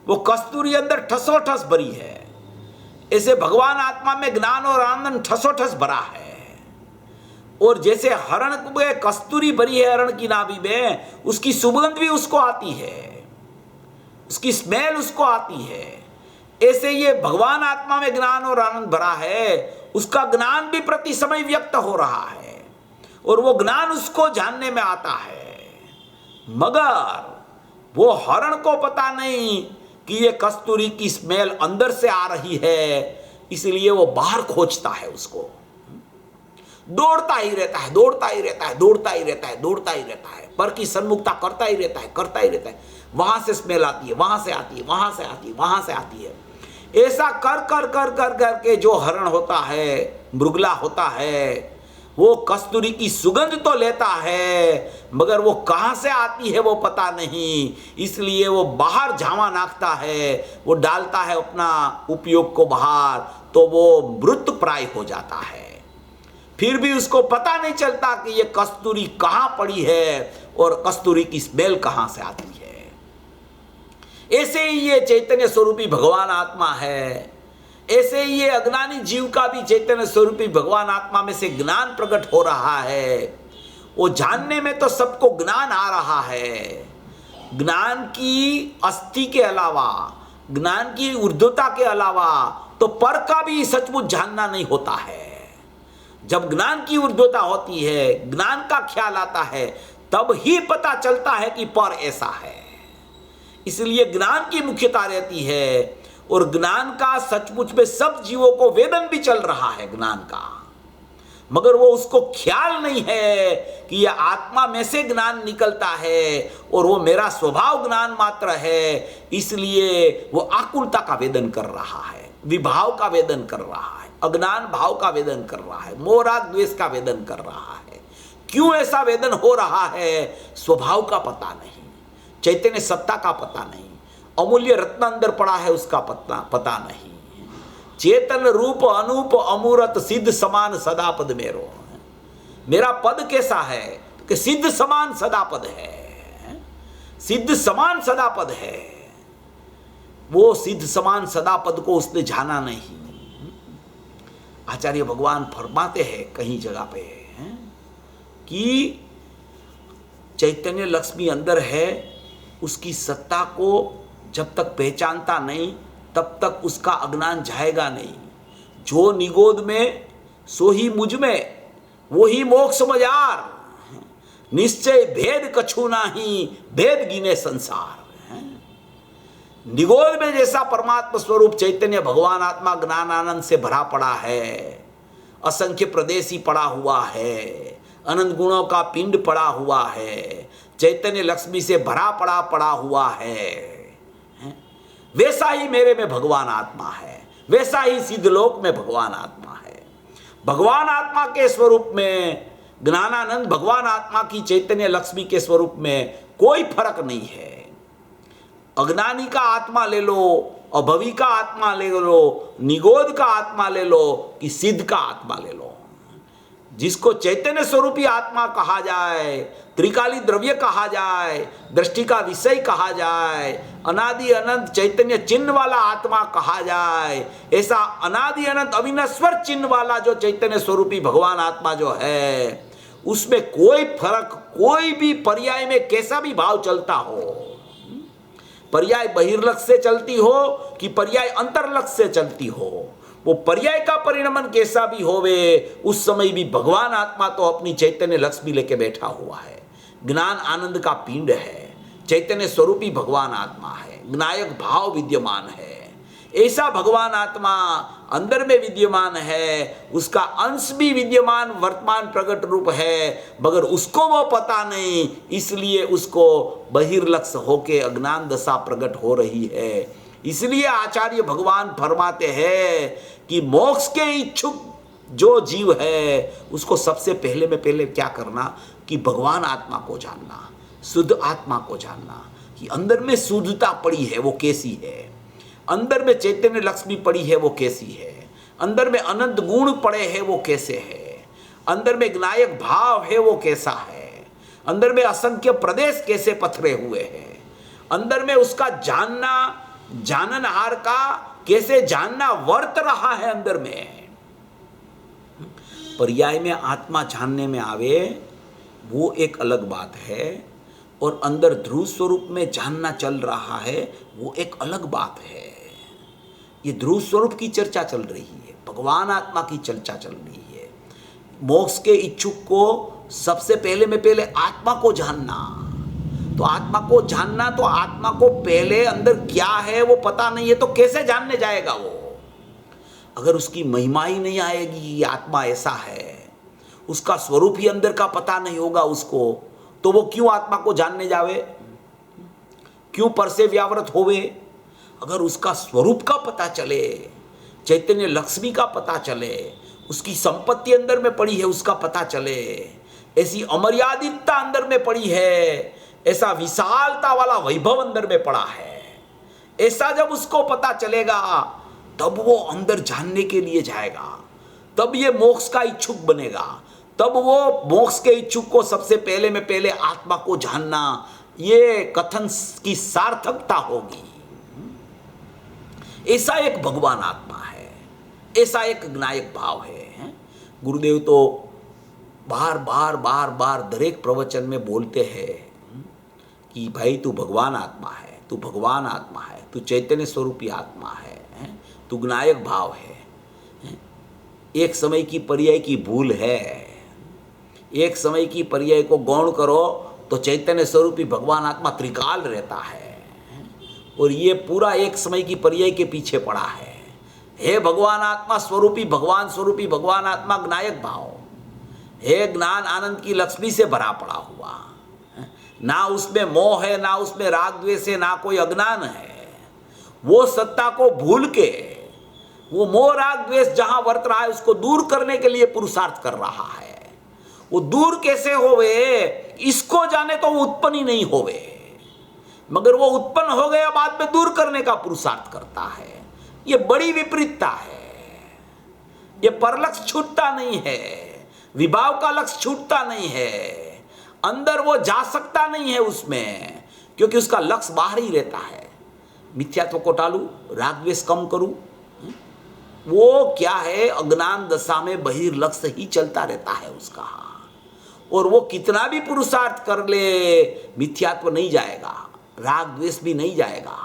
वो कस्तूरी अंदर ठसोठस भरी है, ऐसे भगवान आत्मा में ज्ञान और आनंद ठसोठस भरा है। और जैसे हरण में कस्तूरी भरी है हरण की नाभि में, उसकी सुगंध भी उसको आती है, उसकी स्मेल उसको आती है, ऐसे ये भगवान आत्मा में ज्ञान और आनंद भरा है, उसका ज्ञान भी प्रति समय व्यक्त हो रहा है, और वो ज्ञान उसको जानने में आता है। मगर वो हरण को पता नहीं कि ये कस्तूरी की स्मेल अंदर से आ रही है, इसलिए वो बाहर खोजता है, उसको दौड़ता ही रहता है, दौड़ता ही रहता है, दौड़ता ही रहता है, दौड़ता ही रहता है, पर की सन्मुखता करता ही रहता है, करता ही रहता है। वहां से स्मेल आती है, वहां से आती है, वहां से आती है, वहां से आती है। ऐसा कर कर कर कर करके जो हरण होता है, मृगला होता है, वो कस्तूरी की सुगंध तो लेता है, मगर वो कहां से आती है वो पता नहीं, इसलिए वो बाहर झावा नाखता है, वो डालता है अपना उपयोग को बाहर, तो वो मृत प्राय हो जाता है। फिर भी उसको पता नहीं चलता कि ये कस्तूरी कहां पड़ी है और कस्तूरी की स्मेल कहां से आती है। ऐसे ही ये चैतन्य स्वरूपी भगवान आत्मा है, ऐसे ही ये अज्ञानी जीव का भी चैतन्य स्वरूपी भगवान आत्मा में से ज्ञान प्रकट हो रहा है। वो जानने में तो सबको ज्ञान आ रहा है, ज्ञान की अस्थि के अलावा, ज्ञान की ऊर्ध्वता के अलावा तो पर का भी सचमुच जानना नहीं होता है। जब ज्ञान की ऊर्ध्वता होती है, ज्ञान का ख्याल आता है, तब ही पता चलता है कि पर ऐसा है। इसलिए ज्ञान की मुख्यता रहती है, और ज्ञान का सचमुच में सब जीवों को वेदन भी चल रहा है ज्ञान का, मगर वो उसको ख्याल नहीं है कि यह आत्मा में से ज्ञान निकलता है और वो मेरा स्वभाव ज्ञान मात्र है। इसलिए वो आकुलता का वेदन कर रहा है, विभाव का वेदन कर रहा है, अज्ञान भाव का वेदन कर रहा है, मोह राग द्वेष का वेदन कर रहा है। क्यों ऐसा वेदन हो रहा है? स्वभाव का पता नहीं, चैतन्य सत्ता का पता नहीं, अमूल्य रत्न अंदर पड़ा है उसका पता नहीं। चेतन रूप अनूप अमूर्त सिद्ध समान सदा पद मेरो, मेरा पद कैसा है कि सिद्ध समान सदा पद है, सिद्ध समान सदा पद है। वो सिद्ध समान सदा पद को उसने जाना नहीं। आचार्य भगवान फरमाते हैं कहीं जगह पे कि चैतन्य लक्ष्मी अंदर है, उसकी सत्ता को जब तक पहचानता नहीं तब तक उसका अज्ञान जाएगा नहीं। जो निगोद में सो ही मुझ में, वो ही मोक्ष मजार, निश्चय भेद कछु नाही, भेद गिने संसार। निगोद में जैसा परमात्मा स्वरूप चैतन्य भगवान आत्मा ज्ञान आनंद से भरा पड़ा है, असंख्य प्रदेशी पड़ा हुआ है, अनंत गुणों का पिंड पड़ा हुआ है, चैतन्य लक्ष्मी से भरा पड़ा हुआ है, वैसा ही मेरे में भगवान आत्मा है, वैसा ही सिद्धलोक में भगवान आत्मा है। भगवान आत्मा के स्वरूप में, ज्ञानानंद भगवान आत्मा की चैतन्य लक्ष्मी के स्वरूप में कोई फर्क नहीं है। अज्ञानी का आत्मा ले लो, अभवी का आत्मा ले लो, निगोद का आत्मा ले लो कि सिद्ध का आत्मा ले लो, जिसको चैतन्य स्वरूपी आत्मा कहा जाए, त्रिकाली द्रव्य कहा जाए, दृष्टि का विषय कहा जाए, अनादि अनंत चैतन्य चिन्ह वाला आत्मा कहा जाए, ऐसा अनादि अनंत अविनश्वर चिन्ह वाला जो चैतन्य स्वरूपी भगवान आत्मा जो है, उसमें कोई फर्क, कोई भी पर्याय में कैसा भी भाव चलता हो, पर्याय बहिर्लक्ष्य से चलती हो कि पर्याय अंतर्लक्ष्य से चलती हो, वो पर्याय का परिणमन कैसा भी होवे, उस समय भी भगवान आत्मा तो अपनी चैतन्य लक्ष्मी लेके बैठा हुआ है। ज्ञान आनंद का पिंड है, चैतन्य स्वरूपी भगवान आत्मा है, ज्ञायक भाव विद्यमान है। ऐसा भगवान आत्मा अंदर में विद्यमान है, उसका अंश भी विद्यमान वर्तमान प्रकट रूप है, मगर उसको वो पता नहीं, इसलिए उसको बहिर्लक्ष्य होके अज्ञान दशा प्रकट हो रही है। इसलिए आचार्य भगवान फरमाते हैं कि मोक्ष के इच्छुक जो जीव है उसको सबसे पहले में पहले क्या करना कि भगवान आत्मा को जानना, शुद्ध आत्मा को जानना कि अंदर में शुद्धता पड़ी है वो कैसी है, अंदर में चैतन्य लक्ष्मी पड़ी है वो कैसी है, अंदर में अनंत गुण पड़े हैं वो कैसे है, अंदर में ज्ञायक भाव है वो कैसा है, अंदर में असंख्य प्रदेश कैसे पथरे हुए हैं, अंदर में उसका जानना, जाननहार का कैसे जानना वर्त रहा है अंदर में। पर्याय में आत्मा जानने में आवे वो एक अलग बात है, और अंदर ध्रुव स्वरूप में जानना चल रहा है वो एक अलग बात है। ये ध्रुव स्वरूप की चर्चा चल रही है, भगवान आत्मा की चर्चा चल रही है। मोक्ष के इच्छुक को सबसे पहले में पहले आत्मा को जानना, तो आत्मा को जानना, तो आत्मा को पहले अंदर क्या है वो पता नहीं है तो कैसे जानने जाएगा वो? अगर उसकी महिमा ही नहीं आएगी, ये आत्मा ऐसा है, उसका स्वरूप ही अंदर का पता नहीं होगा उसको, तो वो क्यों आत्मा को जानने जावे, क्यों पर से व्यावृत होवे? अगर उसका स्वरूप का पता चले, चैतन्य लक्ष्मी का पता चले, उसकी संपत्ति अंदर में पड़ी है उसका पता चले, ऐसी अमर्यादितता अंदर में पड़ी है, ऐसा विशालता वाला वैभव अंदर में पड़ा है, ऐसा जब उसको पता चलेगा तब वो अंदर जानने के लिए जाएगा, तब ये मोक्ष का इच्छुक बनेगा, तब वो मोक्ष के इच्छुक को सबसे पहले में पहले आत्मा को जानना, ये कथन की सार्थकता होगी। ऐसा एक भगवान आत्मा है। ऐसा एक ज्ञायक भाव है। गुरुदेव तो बार बार बार बार दरेक प्रवचन में बोलते हैं कि भाई तू भगवान आत्मा है, तू भगवान आत्मा है, तू चैतन्य स्वरूपी आत्मा है, तू ज्ञायक भाव है। एक समय की पर्याय की भूल है, एक समय की पर्याय को गौण करो तो चैतन्य स्वरूपी भगवान आत्मा त्रिकाल रहता है, और ये पूरा एक समय की पर्याय के पीछे पड़ा है। हे भगवान आत्मा स्वरूपी भगवान आत्मा ज्ञायक भाव, हे ज्ञान आनंद की लक्ष्मी से भरा पड़ा हुआ, ना उसमें मोह है, ना उसमें राग द्वेष है, ना कोई अज्ञान है। वो सत्ता को भूल के वो मोह राग द्वेष जहां वर्त रहा है उसको दूर करने के लिए पुरुषार्थ कर रहा है। वो दूर कैसे होवे इसको जाने तो वो उत्पन्न ही नहीं होवे, मगर वो उत्पन्न हो गया बाद में दूर करने का पुरुषार्थ करता है। ये बड़ी विपरीतता है। ये परलक्ष्य छूटता नहीं है, विभाव का लक्ष्य छूटता नहीं है, अंदर वो जा सकता नहीं है उसमें, क्योंकि उसका लक्ष्य बाहर ही रहता है। मिथ्यात्व को टालू, राग द्वेष कम करूं, वो क्या है, अज्ञान दशा में बहिर्लक्ष्य ही चलता रहता है उसका, और वो कितना भी पुरुषार्थ कर ले मिथ्यात्व नहीं जाएगा, राग द्वेष भी नहीं जाएगा।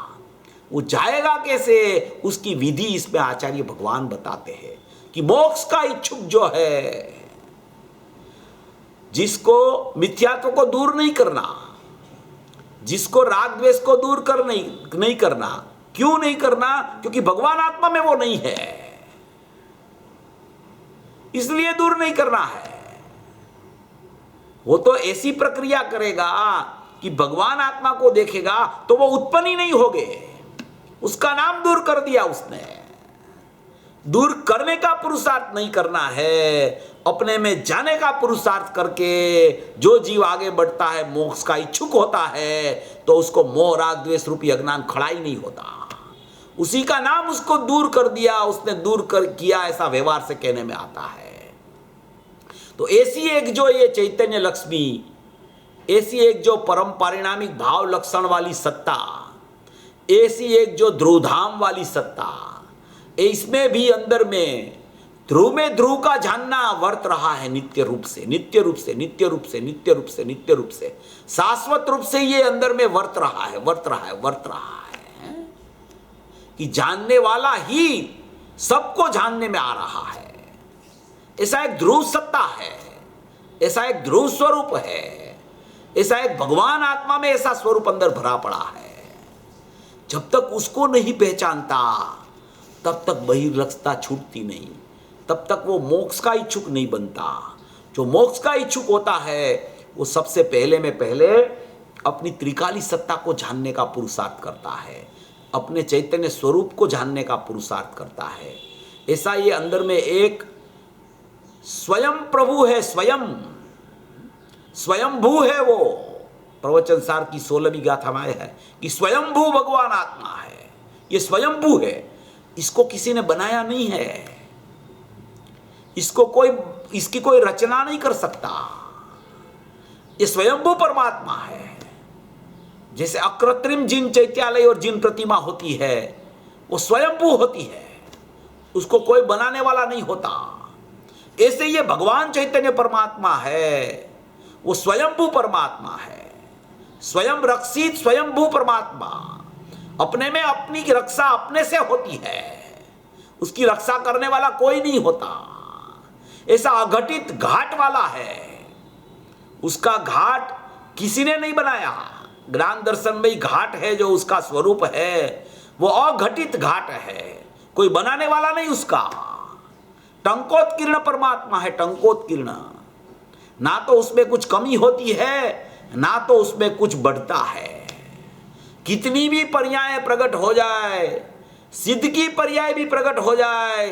वो जाएगा कैसे, उसकी विधि इसमें आचार्य भगवान बताते हैं कि मोक्ष का इच्छुक जो है, जिसको मिथ्यात्व को दूर नहीं करना, जिसको राग द्वेष को दूर कर नहीं करना, क्यों नहीं करना, क्योंकि भगवान आत्मा में वो नहीं है, इसलिए दूर नहीं करना है। वो तो ऐसी प्रक्रिया करेगा कि भगवान आत्मा को देखेगा तो वो उत्पन्न ही नहीं होगे, उसका नाम दूर कर दिया उसने। दूर करने का पुरुषार्थ नहीं करना है, अपने में जाने का पुरुषार्थ करके जो जीव आगे बढ़ता है, मोक्ष का इच्छुक होता है, तो उसको मोह राग द्वेष रूपी अज्ञान खड़ा ही नहीं होता। उसी का नाम उसको दूर कर दिया, उसने दूर कर किया, ऐसा व्यवहार से कहने में आता है। तो ऐसी एक जो ये चैतन्य लक्ष्मी, ऐसी एक जो परम पारिणामिक भाव लक्षण वाली सत्ता, ऐसी एक जो ध्रुवधाम वाली सत्ता, इसमें भी अंदर में ध्रुव का जानना वर्त रहा है नित्य रूप से, नित्य रूप से, नित्य रूप से, नित्य रूप से, नित्य रूप से, शाश्वत रूप से ये अंदर में वर्त रहा है, वर्त रहा है, वर्त रहा है, कि जानने वाला ही सबको जानने में आ रहा है। ऐसा एक ध्रुव सत्ता है, ऐसा एक ध्रुव स्वरूप है, ऐसा एक भगवान आत्मा में ऐसा स्वरूप अंदर भरा पड़ा है। जब तक उसको नहीं पहचानता तब तक बहिर्लक्षता छूटती नहीं, तब तक वो मोक्ष का इच्छुक नहीं बनता। जो मोक्ष का इच्छुक होता है वो सबसे पहले अपनी त्रिकाली सत्ता को जानने का पुरुषार्थ करता है, अपने चैतन्य स्वरूप को जानने का पुरुषार्थ करता है। ऐसा ये अंदर में एक स्वयं प्रभु है, स्वयंभू है। वो प्रवचन सार की 16वीं गाथा में है कि स्वयंभू भगवान आत्मा है, ये स्वयंभू है, इसको किसी ने बनाया नहीं है, इसकी कोई रचना नहीं कर सकता। ये स्वयंभू परमात्मा है। जैसे अकृत्रिम जिन चैत्यालय और जिन प्रतिमा होती है वो स्वयंभू होती है, उसको कोई बनाने वाला नहीं होता। ऐसे ये भगवान चैतन्य परमात्मा है, वो स्वयंभू परमात्मा है, स्वयं रक्षित स्वयंभू परमात्मा। अपने में अपनी रक्षा अपने से होती है, उसकी रक्षा करने वाला कोई नहीं होता। ऐसा अघटित घाट वाला है, उसका घाट किसी ने नहीं बनाया। ज्ञान दर्शन में ही घाट है जो उसका स्वरूप है, वो अघटित घाट है, कोई बनाने वाला नहीं उसका। टंकोत्कीर्ण परमात्मा है, टंकोत्कीर्ण। ना तो उसमें कुछ कमी होती है, ना तो उसमें कुछ बढ़ता है। कितनी भी पर्याय प्रकट हो जाए, सिद्ध की पर्याय भी प्रकट हो जाए,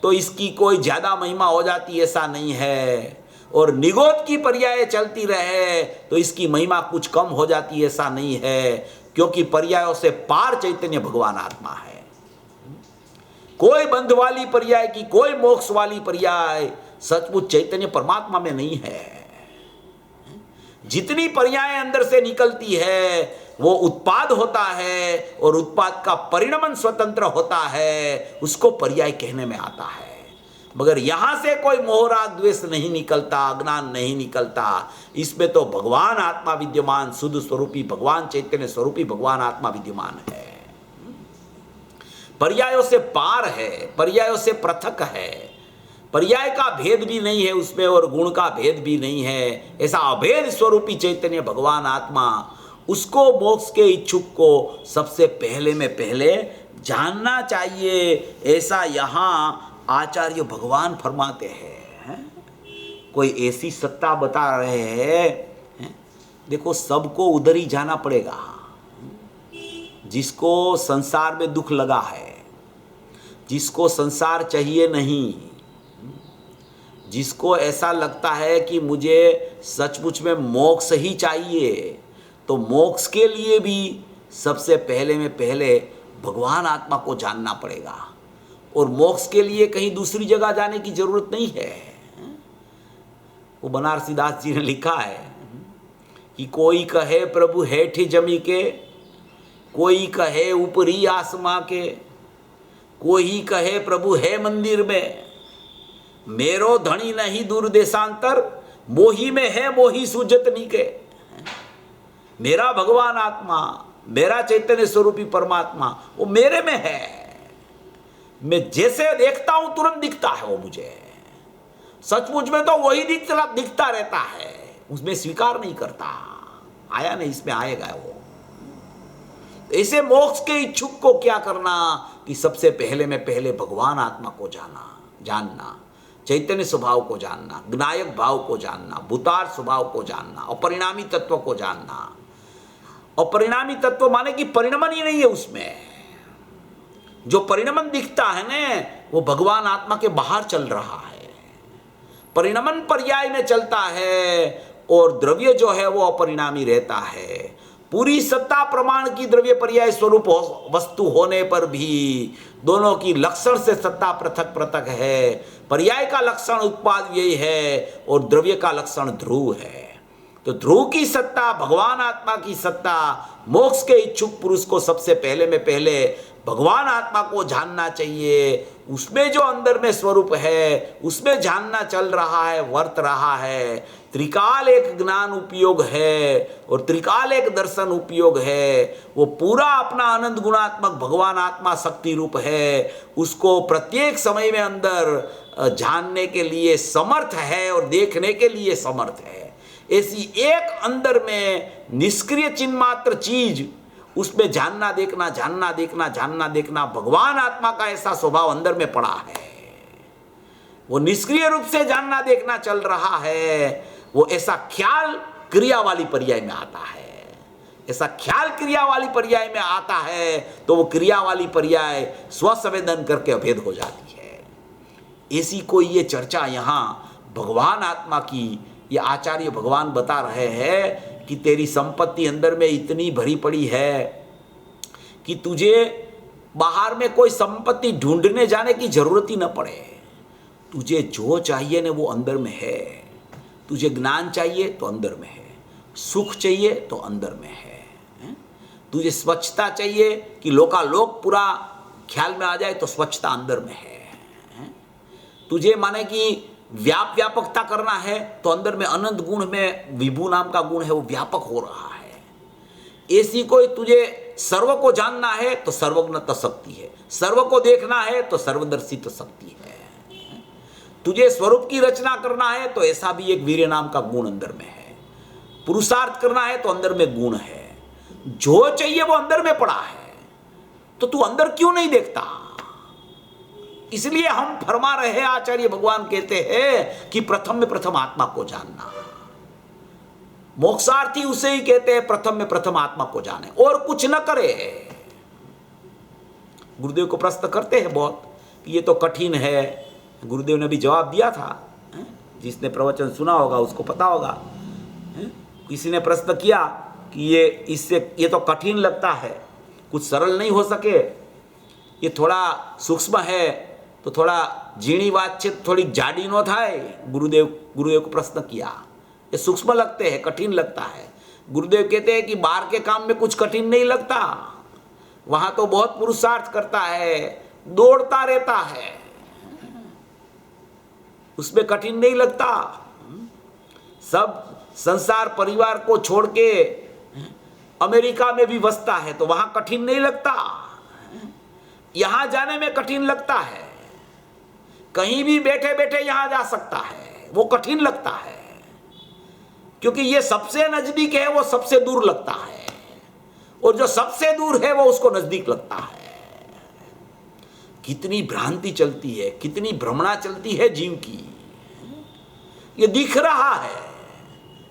तो इसकी कोई ज्यादा महिमा हो जाती ऐसा नहीं है, और निगोद की पर्याय चलती रहे तो इसकी महिमा कुछ कम हो जाती ऐसा नहीं है, क्योंकि पर्यायों से पार चैतन्य भगवान आत्मा है। कोई बंध वाली पर्याय की, कोई मोक्ष वाली पर्याय सचमुच चैतन्य परमात्मा में नहीं है। जितनी पर्याय अंदर से निकलती है वो उत्पाद होता है और उत्पाद का परिणमन स्वतंत्र होता है, उसको पर्याय कहने में आता है। मगर यहां से कोई मोह राग द्वेष नहीं निकलता, अज्ञान नहीं निकलता। इसमें तो भगवान आत्मा विद्यमान, शुद्ध स्वरूपी भगवान चैतन्य स्वरूपी भगवान आत्मा विद्यमान है। पर्यायों से पार है, पर्यायों से पृथक है, पर्याय का भेद भी नहीं है उसमें और गुण का भेद भी नहीं है। ऐसा अभेद स्वरूपी चैतन्य भगवान आत्मा, उसको मोक्ष के इच्छुक को सबसे पहले में पहले जानना चाहिए। ऐसा यहाँ आचार्य भगवान फरमाते हैं। कोई ऐसी सत्ता बता रहे हैं, देखो सबको उधर ही जाना पड़ेगा। जिसको संसार में दुख लगा है, जिसको संसार चाहिए नहीं, जिसको ऐसा लगता है कि मुझे सचमुच में मोक्ष ही चाहिए, तो मोक्ष के लिए भी सबसे पहले में पहले भगवान आत्मा को जानना पड़ेगा। और मोक्ष के लिए कहीं दूसरी जगह जाने की जरूरत नहीं है। वो बनारसी दास जी ने लिखा है कि कोई कहे प्रभु हेठ जमी के, कोई कहे ऊपरी आसमां के, कोई कहे प्रभु है मंदिर में, मेरो धनी नहीं दूर देशांतर, मोही में है मोही सूजत नीके। मेरा भगवान आत्मा, मेरा चैतन्य स्वरूपी परमात्मा वो मेरे में है। मैं जैसे देखता हूं तुरंत दिखता है वो मुझे। सचमुच में तो वही दिखता रहता है, उसमें स्वीकार नहीं करता। आया नहीं, इसमें आएगा वो। ऐसे मोक्ष के इच्छुक को क्या करना कि सबसे पहले में पहले भगवान आत्मा को जानना, चैतन्य स्वभाव को जानना, ज्ञायक भाव को जानना, भूतार स्वभाव को जानना, अपरिणामी तत्व को जानना। अपरिणामी तत्व माने कि परिणमन ही नहीं है उसमें। जो परिणमन दिखता है ना, वो भगवान आत्मा के बाहर चल रहा है। परिणमन पर्याय में चलता है और द्रव्य जो है वो अपरिणामी रहता है। पूरी सत्ता प्रमाण की द्रव्य पर्याय स्वरूप वस्तु होने पर भी दोनों की लक्षण से सत्ता पृथक पृथक है। पर्याय का लक्षण उत्पाद यही है और द्रव्य का लक्षण ध्रुव है। तो ध्रुव की सत्ता, भगवान आत्मा की सत्ता, मोक्ष के इच्छुक पुरुष को सबसे पहले में पहले भगवान आत्मा को जानना चाहिए। उसमें जो अंदर में स्वरूप है उसमें जानना चल रहा है, वर्त रहा है। त्रिकाल एक ज्ञान उपयोग है और त्रिकाल एक दर्शन उपयोग है। वो पूरा अपना आनंद गुणात्मक भगवान आत्मा शक्ति रूप है, उसको प्रत्येक समय में अंदर जानने के लिए समर्थ है और देखने के लिए समर्थ है। ऐसी एक अंदर में निष्क्रिय चिन्ह मात्र चीज, उसमें जानना देखना, जानना देखना, जानना देखना, भगवान आत्मा का ऐसा स्वभाव अंदर में पड़ा है। वो निष्क्रिय रूप से जानना देखना चल रहा है। वो ऐसा ख्याल क्रिया वाली पर्याय में आता है। ऐसा ख्याल क्रिया वाली पर्याय में आता है तो वो क्रिया वाली पर्याय स्वसंवेदन करके अभेद हो जाती है। ऐसी कोई ये चर्चा यहाँ भगवान आत्मा की ये आचार्य भगवान बता रहे हैं कि तेरी संपत्ति अंदर में इतनी भरी पड़ी है कि तुझे बाहर में कोई संपत्ति ढूंढने जाने की जरूरत ही न पड़े। तुझे जो चाहिए ना वो अंदर में है। तुझे ज्ञान चाहिए तो अंदर में है, सुख चाहिए तो अंदर में है। तुझे स्वच्छता चाहिए कि लोकालोक पूरा ख्याल में आ जाए तो स्वच्छता अंदर में है। तुझे माने कि व्यापकता करना है तो अंदर में अनंत गुण में विभु नाम का गुण है, वो व्यापक हो रहा है। ऐसी कोई तुझे सर्व को जानना है तो सर्वज्ञ तो शक्ति है, सर्व को देखना है तो सर्वदर्शी तो शक्ति है। तुझे स्वरूप की रचना करना है तो ऐसा भी एक वीर्य नाम का गुण अंदर में है। पुरुषार्थ करना है तो अंदर में गुण है। जो चाहिए वो अंदर में पड़ा है, तो तू अंदर क्यों नहीं देखता? इसलिए हम फरमा रहे हैं, आचार्य भगवान कहते हैं कि प्रथम में प्रथम आत्मा को जानना। मोक्षार्थी उसे ही कहते हैं प्रथम में प्रथम आत्मा को जाने और कुछ न करे। गुरुदेव को प्रश्न करते हैं बहुत कि ये तो कठिन है। गुरुदेव ने भी जवाब दिया था, जिसने प्रवचन सुना होगा उसको पता होगा। किसी ने प्रश्न किया कि ये तो कठिन लगता है, कुछ सरल नहीं हो सके, ये थोड़ा सूक्ष्म है तो थोड़ा जीणी बातचीत थोड़ी जाडी नो थाय। गुरुदेव को प्रश्न किया, ये सूक्ष्म लगते हैं, कठिन लगता है, गुरुदेव कहते हैं कि बाहर के काम में कुछ कठिन नहीं लगता, वहां तो बहुत पुरुषार्थ करता है, दौड़ता रहता है, उसमें कठिन नहीं लगता। सब संसार परिवार को छोड़ के अमेरिका में भी बसता है तो वहां कठिन नहीं लगता, यहां जाने में कठिन लगता है। कहीं भी बैठे बैठे यहां जा सकता है, वो कठिन लगता है, क्योंकि ये सबसे नजदीक है वो सबसे दूर लगता है, और जो सबसे दूर है वो उसको नजदीक लगता है। कितनी भ्रांति चलती है, कितनी भ्रमणा चलती है जीव की। ये दिख रहा है,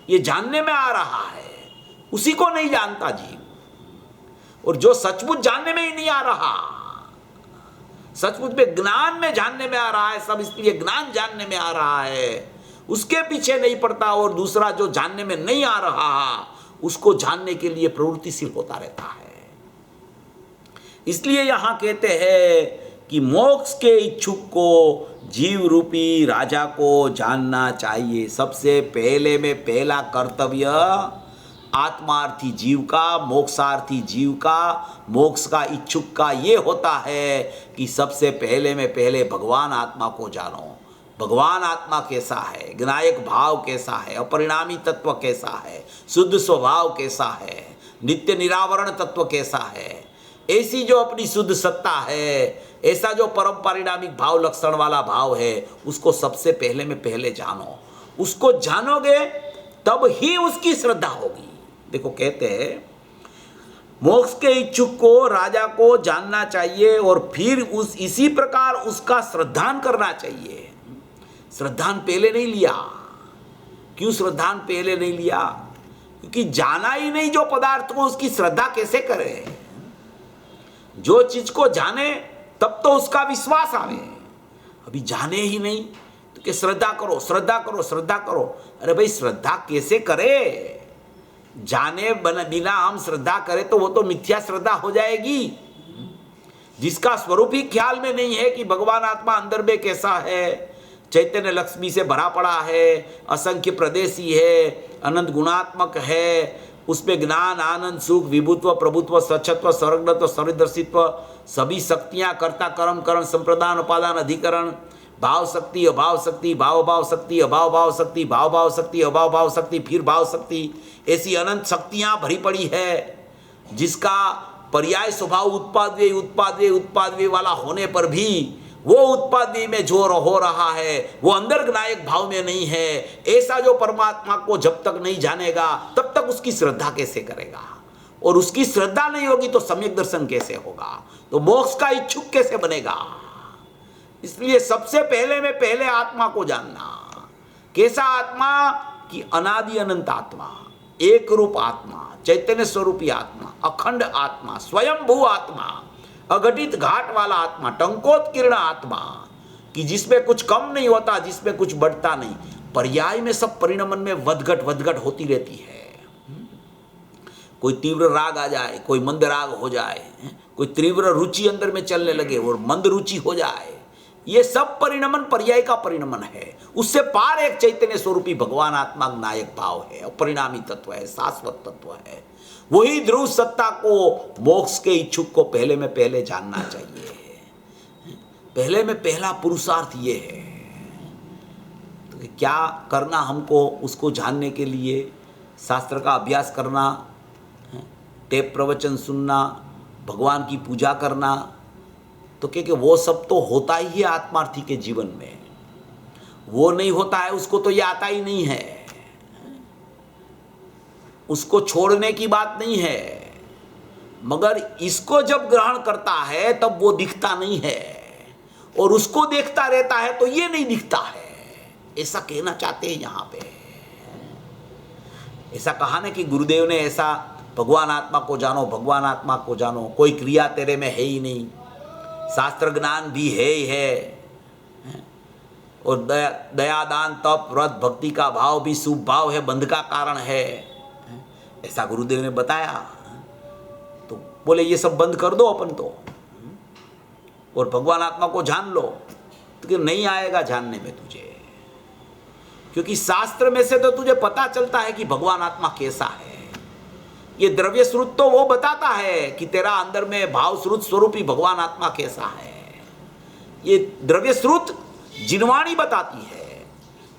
ये जानने में आ रहा है, उसी को नहीं जानता जीव। और जो सचमुच जानने में ही नहीं आ रहा, सचमुच में ज्ञान में जानने में आ रहा है, सब इसलिए ज्ञान जानने में आ रहा है, उसके पीछे नहीं पड़ता। और दूसरा जो जानने में नहीं आ रहा उसको जानने के लिए प्रवृत्तिशील होता रहता है। इसलिए यहां कहते हैं कि मोक्ष के इच्छुक को जीव रूपी राजा को जानना चाहिए। सबसे पहले में पहला कर्तव्य आत्मार्थी जीव का, मोक्षार्थी जीव का, मोक्ष का इच्छुक का ये होता है कि सबसे पहले में पहले भगवान आत्मा को जानो। भगवान आत्मा कैसा है, ज्ञायक भाव कैसा है, अपरिणामी तत्व कैसा है, शुद्ध स्वभाव कैसा है, नित्य निरावरण तत्व कैसा है, ऐसी जो अपनी शुद्ध सत्ता है, ऐसा जो परम परिणामिक भाव लक्षण वाला भाव है, उसको सबसे पहले में पहले जानो। उसको जानोगे तब ही उसकी श्रद्धा होगी। देखो कहते हैं मोक्ष के इच्छुक को राजा को जानना चाहिए और फिर इसी प्रकार उसका श्रद्धान करना चाहिए। श्रद्धान पहले नहीं लिया। क्यों श्रद्धान पहले नहीं लिया? क्योंकि जाना ही नहीं जो पदार्थ को, उसकी श्रद्धा कैसे करे? जो चीज को जाने तब तो उसका विश्वास आवे। अभी जाने ही नहीं तो कि श्रद्धा करो, श्रद्धा करो, श्रद्धा करो। अरे भाई श्रद्धा कैसे करे? जाने बिना हम श्रद्धा करें तो वो तो मिथ्या श्रद्धा हो जाएगी। जिसका स्वरूप ही ख्याल में नहीं है कि भगवान आत्मा अंदर में कैसा है, चैतन्य लक्ष्मी से भरा पड़ा है, असंख्य प्रदेशी है, अनंत गुणात्मक है, उसमें ज्ञान, आनंद, सुख, विभुत्व, प्रभुत्व, सचत्व, सर्वज्ञत्व, सर्वदर्शित्व, सभी शक्तियां, कर्ता, कर्म, करण, संप्रदान, उपादान, अधिकरण, भाव शक्ति, अभाव शक्ति, भाव भाव शक्ति, अभाव भाव शक्ति, भाव भाव शक्ति, अभाव भाव शक्ति, फिर भाव शक्ति, ऐसी अनंत शक्तियां भरी पड़ी है, जिसका पर्याय स्वभाव उत्पाद व्यय वाला होने पर भी वो उत्पाद व्यय में जो हो रहा है वो अंदर ज्ञायक भाव में नहीं है। ऐसा जो परमात्मा को जब तक नहीं जानेगा तब तक उसकी श्रद्धा कैसे करेगा? और उसकी श्रद्धा नहीं होगी तो सम्यक दर्शन कैसे होगा? तो मोक्ष का इच्छुक कैसे बनेगा? इसलिए सबसे पहले में पहले आत्मा को जानना। कैसा आत्मा? कि अनादि अनंत आत्मा, एक रूप आत्मा, चैतन्य स्वरूपी आत्मा, अखंड आत्मा, स्वयंभू आत्मा, अघटित घाट वाला आत्मा, टंकोत्कीर्ण आत्मा, कि जिसमें कुछ कम नहीं होता, जिसमें कुछ बढ़ता नहीं। पर्याय में सब परिणमन में वदघट होती रहती है। कोई तीव्र राग आ जाए, कोई मंद राग हो जाए, कोई तीव्र रुचि अंदर में चलने लगे और मंद रुचि हो जाए, ये सब परिणमन पर्याय का परिणमन है। उससे पार एक चैतन्य स्वरूपी भगवान आत्मा नायक भाव है, अपरिणामी तत्व है, शाश्वत तत्व है। वही ध्रुव सत्ता को मोक्ष के इच्छुक को पहले में पहले जानना चाहिए। पहले में पहला पुरुषार्थ ये है। तो क्या करना हमको उसको जानने के लिए? शास्त्र का अभ्यास करना, टेप प्रवचन सुनना, भगवान की पूजा करना। तो क्योंकि वो सब तो होता ही है आत्मार्थी के जीवन में। वो नहीं होता है उसको तो ये आता ही नहीं है। उसको छोड़ने की बात नहीं है, मगर इसको जब ग्रहण करता है तब वो दिखता नहीं है, और उसको देखता रहता है तो ये नहीं दिखता है। ऐसा कहना चाहते हैं यहाँ पे। ऐसा कहा ना कि गुरुदेव ने ऐसा, भगवान आत्मा को जानो, भगवान आत्मा को जानो, कोई क्रिया तेरे में है ही नहीं, शास्त्र ज्ञान भी है ही है, और दया दान तप व्रत भक्ति का भाव भी शुभ भाव है, बंध का कारण है, ऐसा गुरुदेव ने बताया। तो बोले ये सब बंद कर दो अपन तो, और भगवान आत्मा को जान लो। तो नहीं आएगा जानने में तुझे, क्योंकि शास्त्र में से तो तुझे पता चलता है कि भगवान आत्मा कैसा है। ये द्रव्य श्रुत तो वो बताता है कि तेरा अंदर में भाव श्रुत स्वरूपी भगवान आत्मा कैसा है। ये द्रव्य श्रुत जिनवाणी बताती है,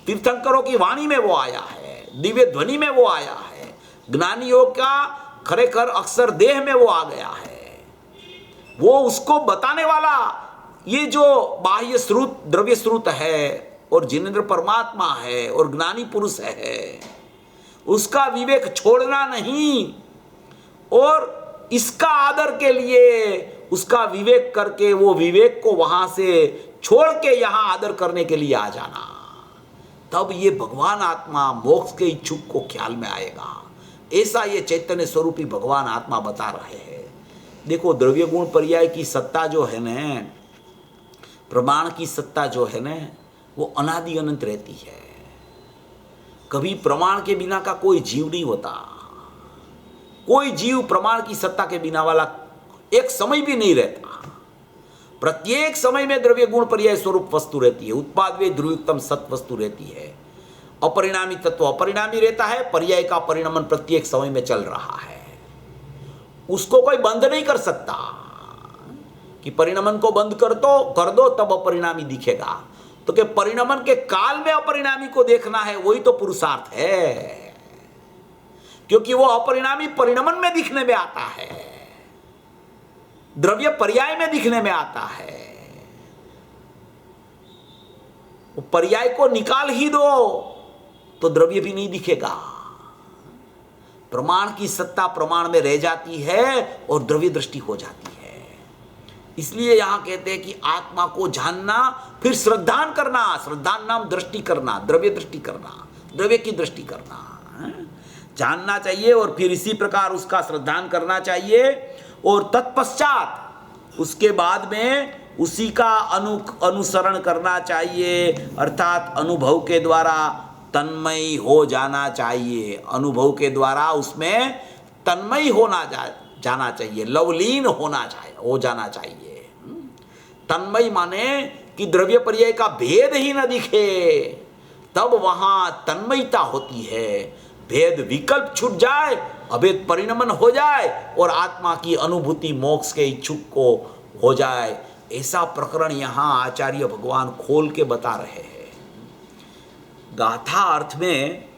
तीर्थंकरों की वाणी में वो आया है, दिव्य ध्वनि में वो आया है, ज्ञानियों का खरेखर अक्षर देह में वो आ गया है। वो उसको बताने वाला ये जो बाह्य श्रुत द्रव्य श्रुत है और जिनेंद्र परमात्मा है और ज्ञानी पुरुष है, उसका विवेक छोड़ना नहीं और इसका आदर के लिए उसका विवेक करके वो विवेक को वहां से छोड़ के यहां आदर करने के लिए आ जाना, तब ये भगवान आत्मा मोक्ष के इच्छुक को ख्याल में आएगा। ऐसा ये चैतन्य स्वरूपी भगवान आत्मा बता रहे हैं। देखो, द्रव्य गुण पर्याय की सत्ता जो है न, प्रमाण की सत्ता जो है न, वो अनादि अनंत रहती है। कभी प्रमाण के बिना का कोई जीव नहीं होता। कोई जीव प्रमाण की सत्ता के बिना वाला एक समय भी नहीं रहता। प्रत्येक समय में द्रव्य गुण पर्याय स्वरूप वस्तु रहती है। उत्पाद वे ध्रुवयुक्तम सत वस्तु रहती है। अपरिणामी तत्व अपरिणामी रहता है। पर्याय का परिणमन प्रत्येक समय में चल रहा है। उसको कोई बंद नहीं कर सकता कि परिणमन को बंद कर दो तब अपरिणामी दिखेगा। तो कि परिणमन के काल में अपरिणामी को देखना है, वही तो पुरुषार्थ है। क्योंकि वो अपरिणामी परिणमन में दिखने में आता है, द्रव्य पर्याय में दिखने में आता है। वो पर्याय को निकाल ही दो तो द्रव्य भी नहीं दिखेगा। प्रमाण की सत्ता प्रमाण में रह जाती है और द्रव्य दृष्टि हो जाती है। इसलिए यहां कहते हैं कि आत्मा को जानना, फिर श्रद्धान करना। श्रद्धान नाम दृष्टि करना, द्रव्य दृष्टि करना, द्रव्य की दृष्टि करना। जानना चाहिए और फिर इसी प्रकार उसका श्रद्धान करना चाहिए। और तत्पश्चात उसके बाद में उसी का अनुसरण करना चाहिए, अर्थात अनुभव के द्वारा तन्मय हो जाना चाहिए। अनुभव के द्वारा उसमें तन्मय जाना चाहिए, लवलीन हो जाना चाहिए। तन्मय माने कि द्रव्य पर्याय का भेद ही न दिखे, तब वहां तन्मयता होती है। भेद विकल्प छूट जाए, अभेद परिणमन हो जाए और आत्मा की अनुभूति मोक्ष के इच्छुक को हो जाए। ऐसा प्रकरण यहां आचार्य भगवान खोल के बता रहे हैं। गाथा अर्थ में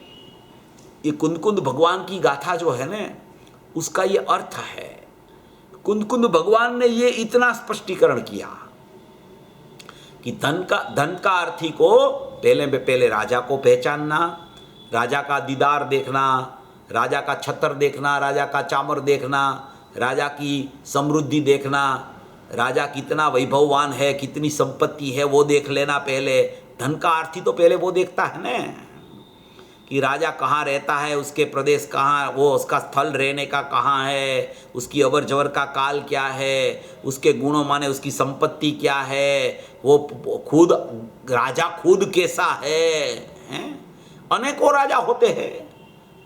ये कुंद भगवान की गाथा जो है ना, उसका ये अर्थ है। कुंद भगवान ने ये इतना स्पष्टीकरण किया कि धन का अर्थी को पहले राजा को पहचानना, राजा का दीदार देखना, राजा का छत्र देखना, राजा का चामर देखना, राजा की समृद्धि देखना, राजा कितना वैभववान है, कितनी संपत्ति है, वो देख लेना पहले। धन का अर्थी तो पहले वो देखता है ना कि राजा कहाँ रहता है, उसके प्रदेश कहाँ, वो उसका स्थल रहने का कहाँ है, उसकी अवर जवर का काल क्या है, उसके गुणों माने उसकी संपत्ति क्या है, वो खुद राजा खुद कैसा है? अनेकों राजा होते हैं,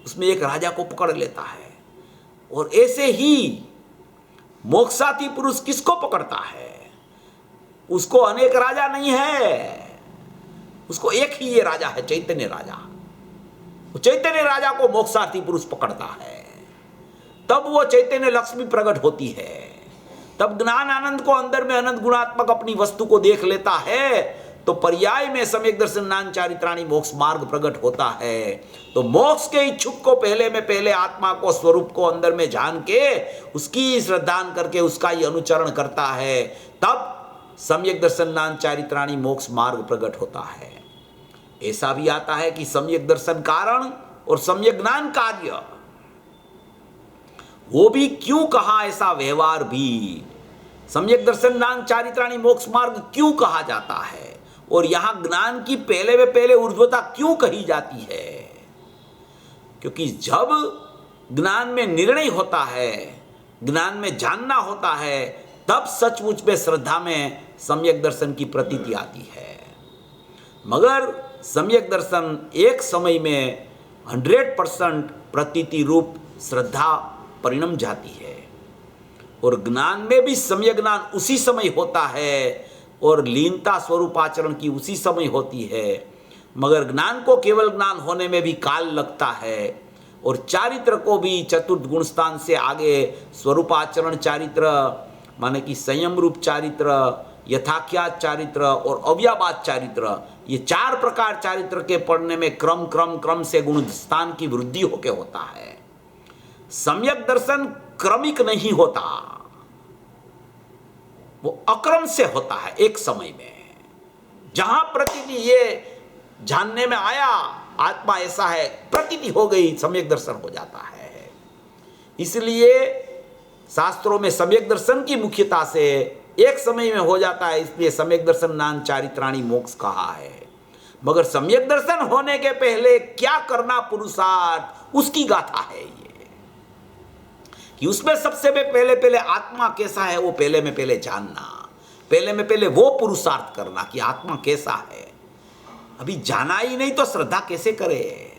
उसमें एक राजा को पकड़ लेता है। और ऐसे ही मोक्षार्थी पुरुष किसको पकड़ता है? उसको अनेक राजा नहीं है, उसको एक ही ये राजा है, चैतन्य राजा। चैतन्य राजा को मोक्षार्थी पुरुष पकड़ता है, तब वो चैतन्य लक्ष्मी प्रकट होती है। तब ज्ञान आनंद को अंदर में अनंत गुणात्मक अपनी वस्तु को देख लेता है, तो पर्याय में सम्यक दर्शन ज्ञान चारित्राणी मोक्ष मार्ग प्रकट होता है। तो मोक्ष के इच्छुक को पहले आत्मा को स्वरूप को अंदर में जान के उसकी श्रद्धान करके उसका ही अनुचरण करता है, तब सम्यक दर्शन ज्ञान चारित्राणी मोक्ष मार्ग प्रकट होता है। ऐसा भी आता है कि सम्यक दर्शन कारण और सम्यक ज्ञान कार्य, वो भी क्यों कहा, ऐसा व्यवहार भी सम्यक दर्शन ज्ञान चारित्राणी मोक्ष मार्ग क्यों कहा जाता है, और यहां ज्ञान की पहले ऊर्ध्वता क्यों कही जाती है? क्योंकि जब ज्ञान में निर्णय होता है, ज्ञान में जानना होता है, तब सचमुच में श्रद्धा में सम्यक दर्शन की प्रतीति आती है। मगर सम्यक दर्शन एक समय में 100% प्रतीति रूप श्रद्धा परिणम जाती है, और ज्ञान में भी सम्यक ज्ञान उसी समय होता है और लीनता स्वरूप आचरण की उसी समय होती है। मगर ज्ञान को केवल ज्ञान होने में भी काल लगता है, और चारित्र को भी चतुर्थ गुण स्थान से आगे स्वरूपाचरण चारित्र माने कि संयम रूप चारित्र, यथाख्यात चारित्र और अव्याबाद चारित्र, ये 4 प्रकार चारित्र के पढ़ने में क्रम क्रम क्रम से गुण स्थान की वृद्धि होके होता है। सम्यक दर्शन क्रमिक नहीं होता, वो अक्रम से होता है। एक समय में जहां प्रतीति ये जानने में आया आत्मा ऐसा है, प्रतीति हो गई, सम्यक दर्शन हो जाता है। इसलिए शास्त्रों में सम्यक दर्शन की मुख्यता से एक समय में हो जाता है, इसलिए सम्यक दर्शन नाम चारित्राणी मोक्ष कहा है। मगर सम्यक दर्शन होने के पहले क्या करना पुरुषार्थ, उसकी गाथा है ये, कि उसमें सबसे पहले आत्मा कैसा है वो पहले में पहले जानना, पहले में पहले वो पुरुषार्थ करना कि आत्मा कैसा है। अभी जाना ही नहीं तो श्रद्धा कैसे करे?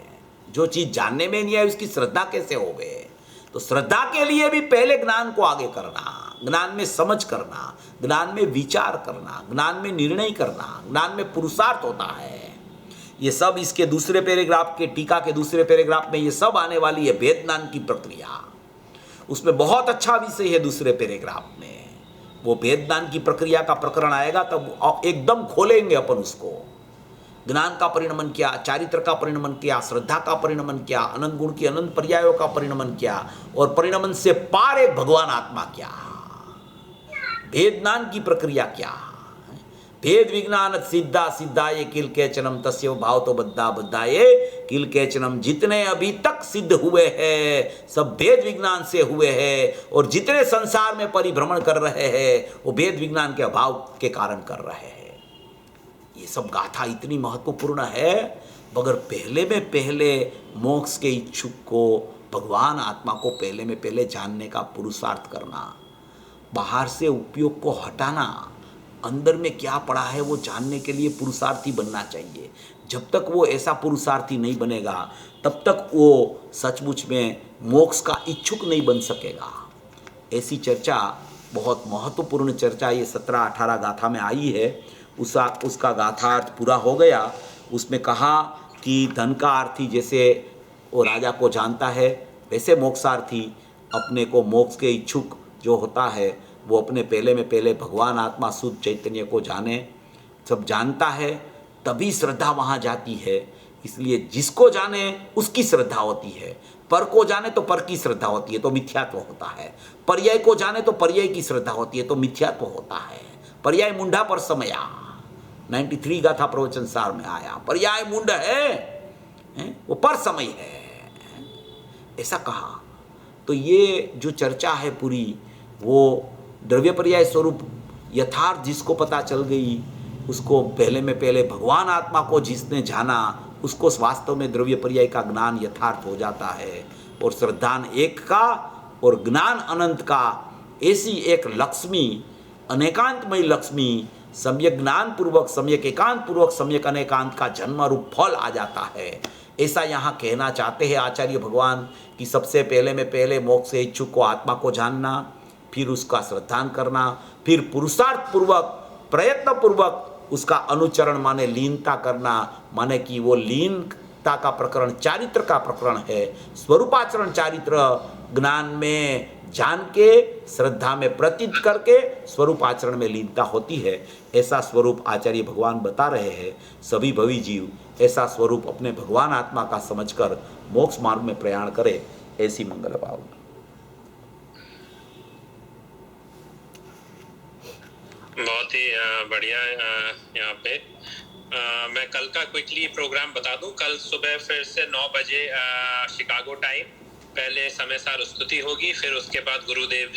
जो चीज जानने में नहीं है उसकी श्रद्धा कैसे होवे? तो श्रद्धा के लिए भी पहले ज्ञान को आगे करना, ज्ञान में समझ करना, ज्ञान में विचार करना, ज्ञान में निर्णय करना, ज्ञान में पुरुषार्थ होता है। ये सब इसके दूसरे पैराग्राफ के टीका के दूसरे पैराग्राफ में ये सब आने वाली है, वेद ज्ञान की प्रक्रिया। उसमें बहुत अच्छा विषय है दूसरे पैराग्राफ में, वो वेद ज्ञान की प्रक्रिया का प्रकरण आएगा तब एकदम खोलेंगे अपन उसको। ज्ञान का परिणमन क्या, चारित्र का परिणमन क्या, श्रद्धा का परिणमन क्या, अनंत गुण की अनंत पर्यायों का परिणमन क्या, और परिणमन से पार एक भगवान आत्मा क्या, भेद ज्ञान की प्रक्रिया क्या, भेद विज्ञान सिद्धा सिद्धाये किल केचनम तस्य भाव तो बद्धा बद्धाये किल केचनम। जितने अभी तक सिद्ध हुए हैं सब भेद विज्ञान से हुए हैं, और जितने संसार में परिभ्रमण कर रहे हैं वो भेद विज्ञान के अभाव के कारण कर रहे हैं। ये सब गाथा इतनी महत्वपूर्ण है, मगर पहले में पहले मोक्ष के इच्छुक को भगवान आत्मा को पहले में पहले जानने का पुरुषार्थ करना, बाहर से उपयोग को हटाना, अंदर में क्या पड़ा है वो जानने के लिए पुरुषार्थी बनना चाहिए। जब तक वो ऐसा पुरुषार्थी नहीं बनेगा तब तक वो सचमुच में मोक्ष का इच्छुक नहीं बन सकेगा। ऐसी चर्चा, बहुत महत्वपूर्ण चर्चा ये 17-18 गाथा में आई है। उसका गाथार्थ पूरा हो गया। उसमें कहा कि धन का अर्थी जैसे वो राजा को जानता है, वैसे मोक्षार्थी अपने को मोक्ष के इच्छुक जो होता है वो अपने पहले में पहले भगवान आत्मा शुद्ध चैतन्य को जाने, सब जानता है तभी श्रद्धा वहाँ जाती है। इसलिए जिसको जाने उसकी श्रद्धा होती है, पर को जाने तो पर की श्रद्धा होती है, तो मिथ्यात्व होता है। पर्याय को जाने तो पर्याय की श्रद्धा होती है, तो मिथ्यात्व होता है। पर्याय मुंडा पर समया 93 गाथा प्रवचन सार में आया, पर्याय मुंड है वो पर समय है, ऐसा कहा। तो ये जो चर्चा है पूरी, वो द्रव्य पर्याय स्वरूप यथार्थ जिसको पता चल गई, उसको पहले में पहले भगवान आत्मा को जिसने जाना उसको वास्तव में द्रव्य पर्याय का ज्ञान यथार्थ हो जाता है। और श्रद्धान एक का और ज्ञान अनंत का, ऐसी एक लक्ष्मी, अनेकांतमयी लक्ष्मी, सम्यक ज्ञान पूर्वक, सम्यक एकांत पूर्वक, सम्यक अनेकांत का जन्म रूप फल आ जाता है। ऐसा यहाँ कहना चाहते हैं आचार्य भगवान कि सबसे पहले में पहले मोक्ष से इच्छुक को आत्मा को जानना, फिर उसका श्रद्धान करना, फिर पुरुषार्थ पूर्वक, प्रयत्न पूर्वक उसका अनुचरण माने लीनता करना, माने कि वो लीनता का प्रकरण चारित्र का प्रकरण है। स्वरूपाचरण चारित्र ज्ञान में जान के, श्रद्धा में प्रतीत करके स्वरूपाचरण में लीनता होती है। ऐसा स्वरूप आचार्य भगवान बता रहे हैं। सभी भवी जीव ऐसा स्वरूप अपने भगवान आत्मा का समझकर मोक्ष मार्ग में प्रयाण करे, ऐसी मंगल भावना। बहुत ही बढ़िया। यहाँ पे मैं कल का क्विकली प्रोग्राम बता दूं। कल सुबह फिर से 9 बजे शिकागो टाइम पहले समय सार स्तुति होगी, फिर उसके बाद गुरुदेव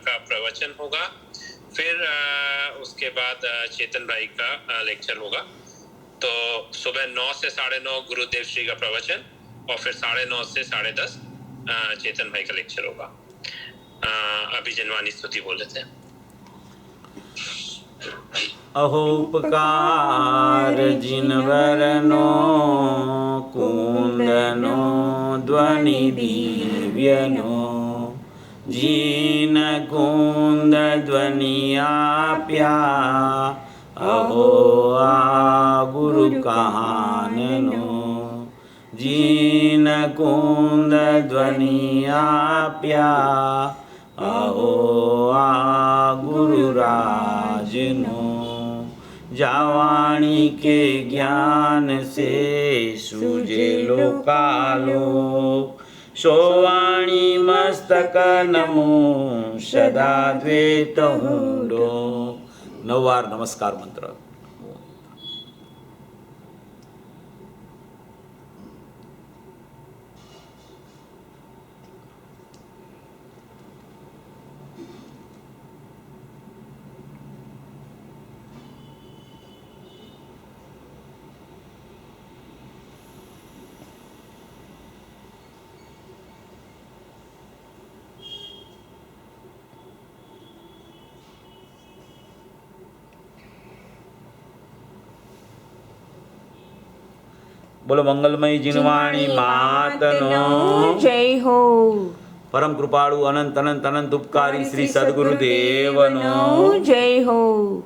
का प्रवचन होगा, फिर उसके बाद चेतन भाई का लेक्चर होगा। तो सुबह 9 से 9:30 गुरुदेव श्री का प्रवचन, और फिर 9:30 से 10:30 चेतन भाई का लेक्चर होगा। अभी जनवानी स्तुति बोल लेते हैं। अहोपकार जिनवरनो कुंदनो ध्वनि दिव्यनो, जीन कुंद ध्वनि आप्या, अहो आ गुरु कहाननो। જીન કુંદ ધ્વનિ આપ્યા આહો આ ગુરુરાજનો જાવાણી કે જ્ઞાન સે સુજે લોકાલોક સોવાણી મસ્તક નમો સદા દ્વેત હુંડો 9 વાર નમસ્કાર મંત્ર. બોલો મંગલમય જીનવાણી માતનો જય હો. પરમ કૃપાળુ અનંત અનંત અનંત ઉપકારી શ્રી સદગુરુદેવનો જય હો.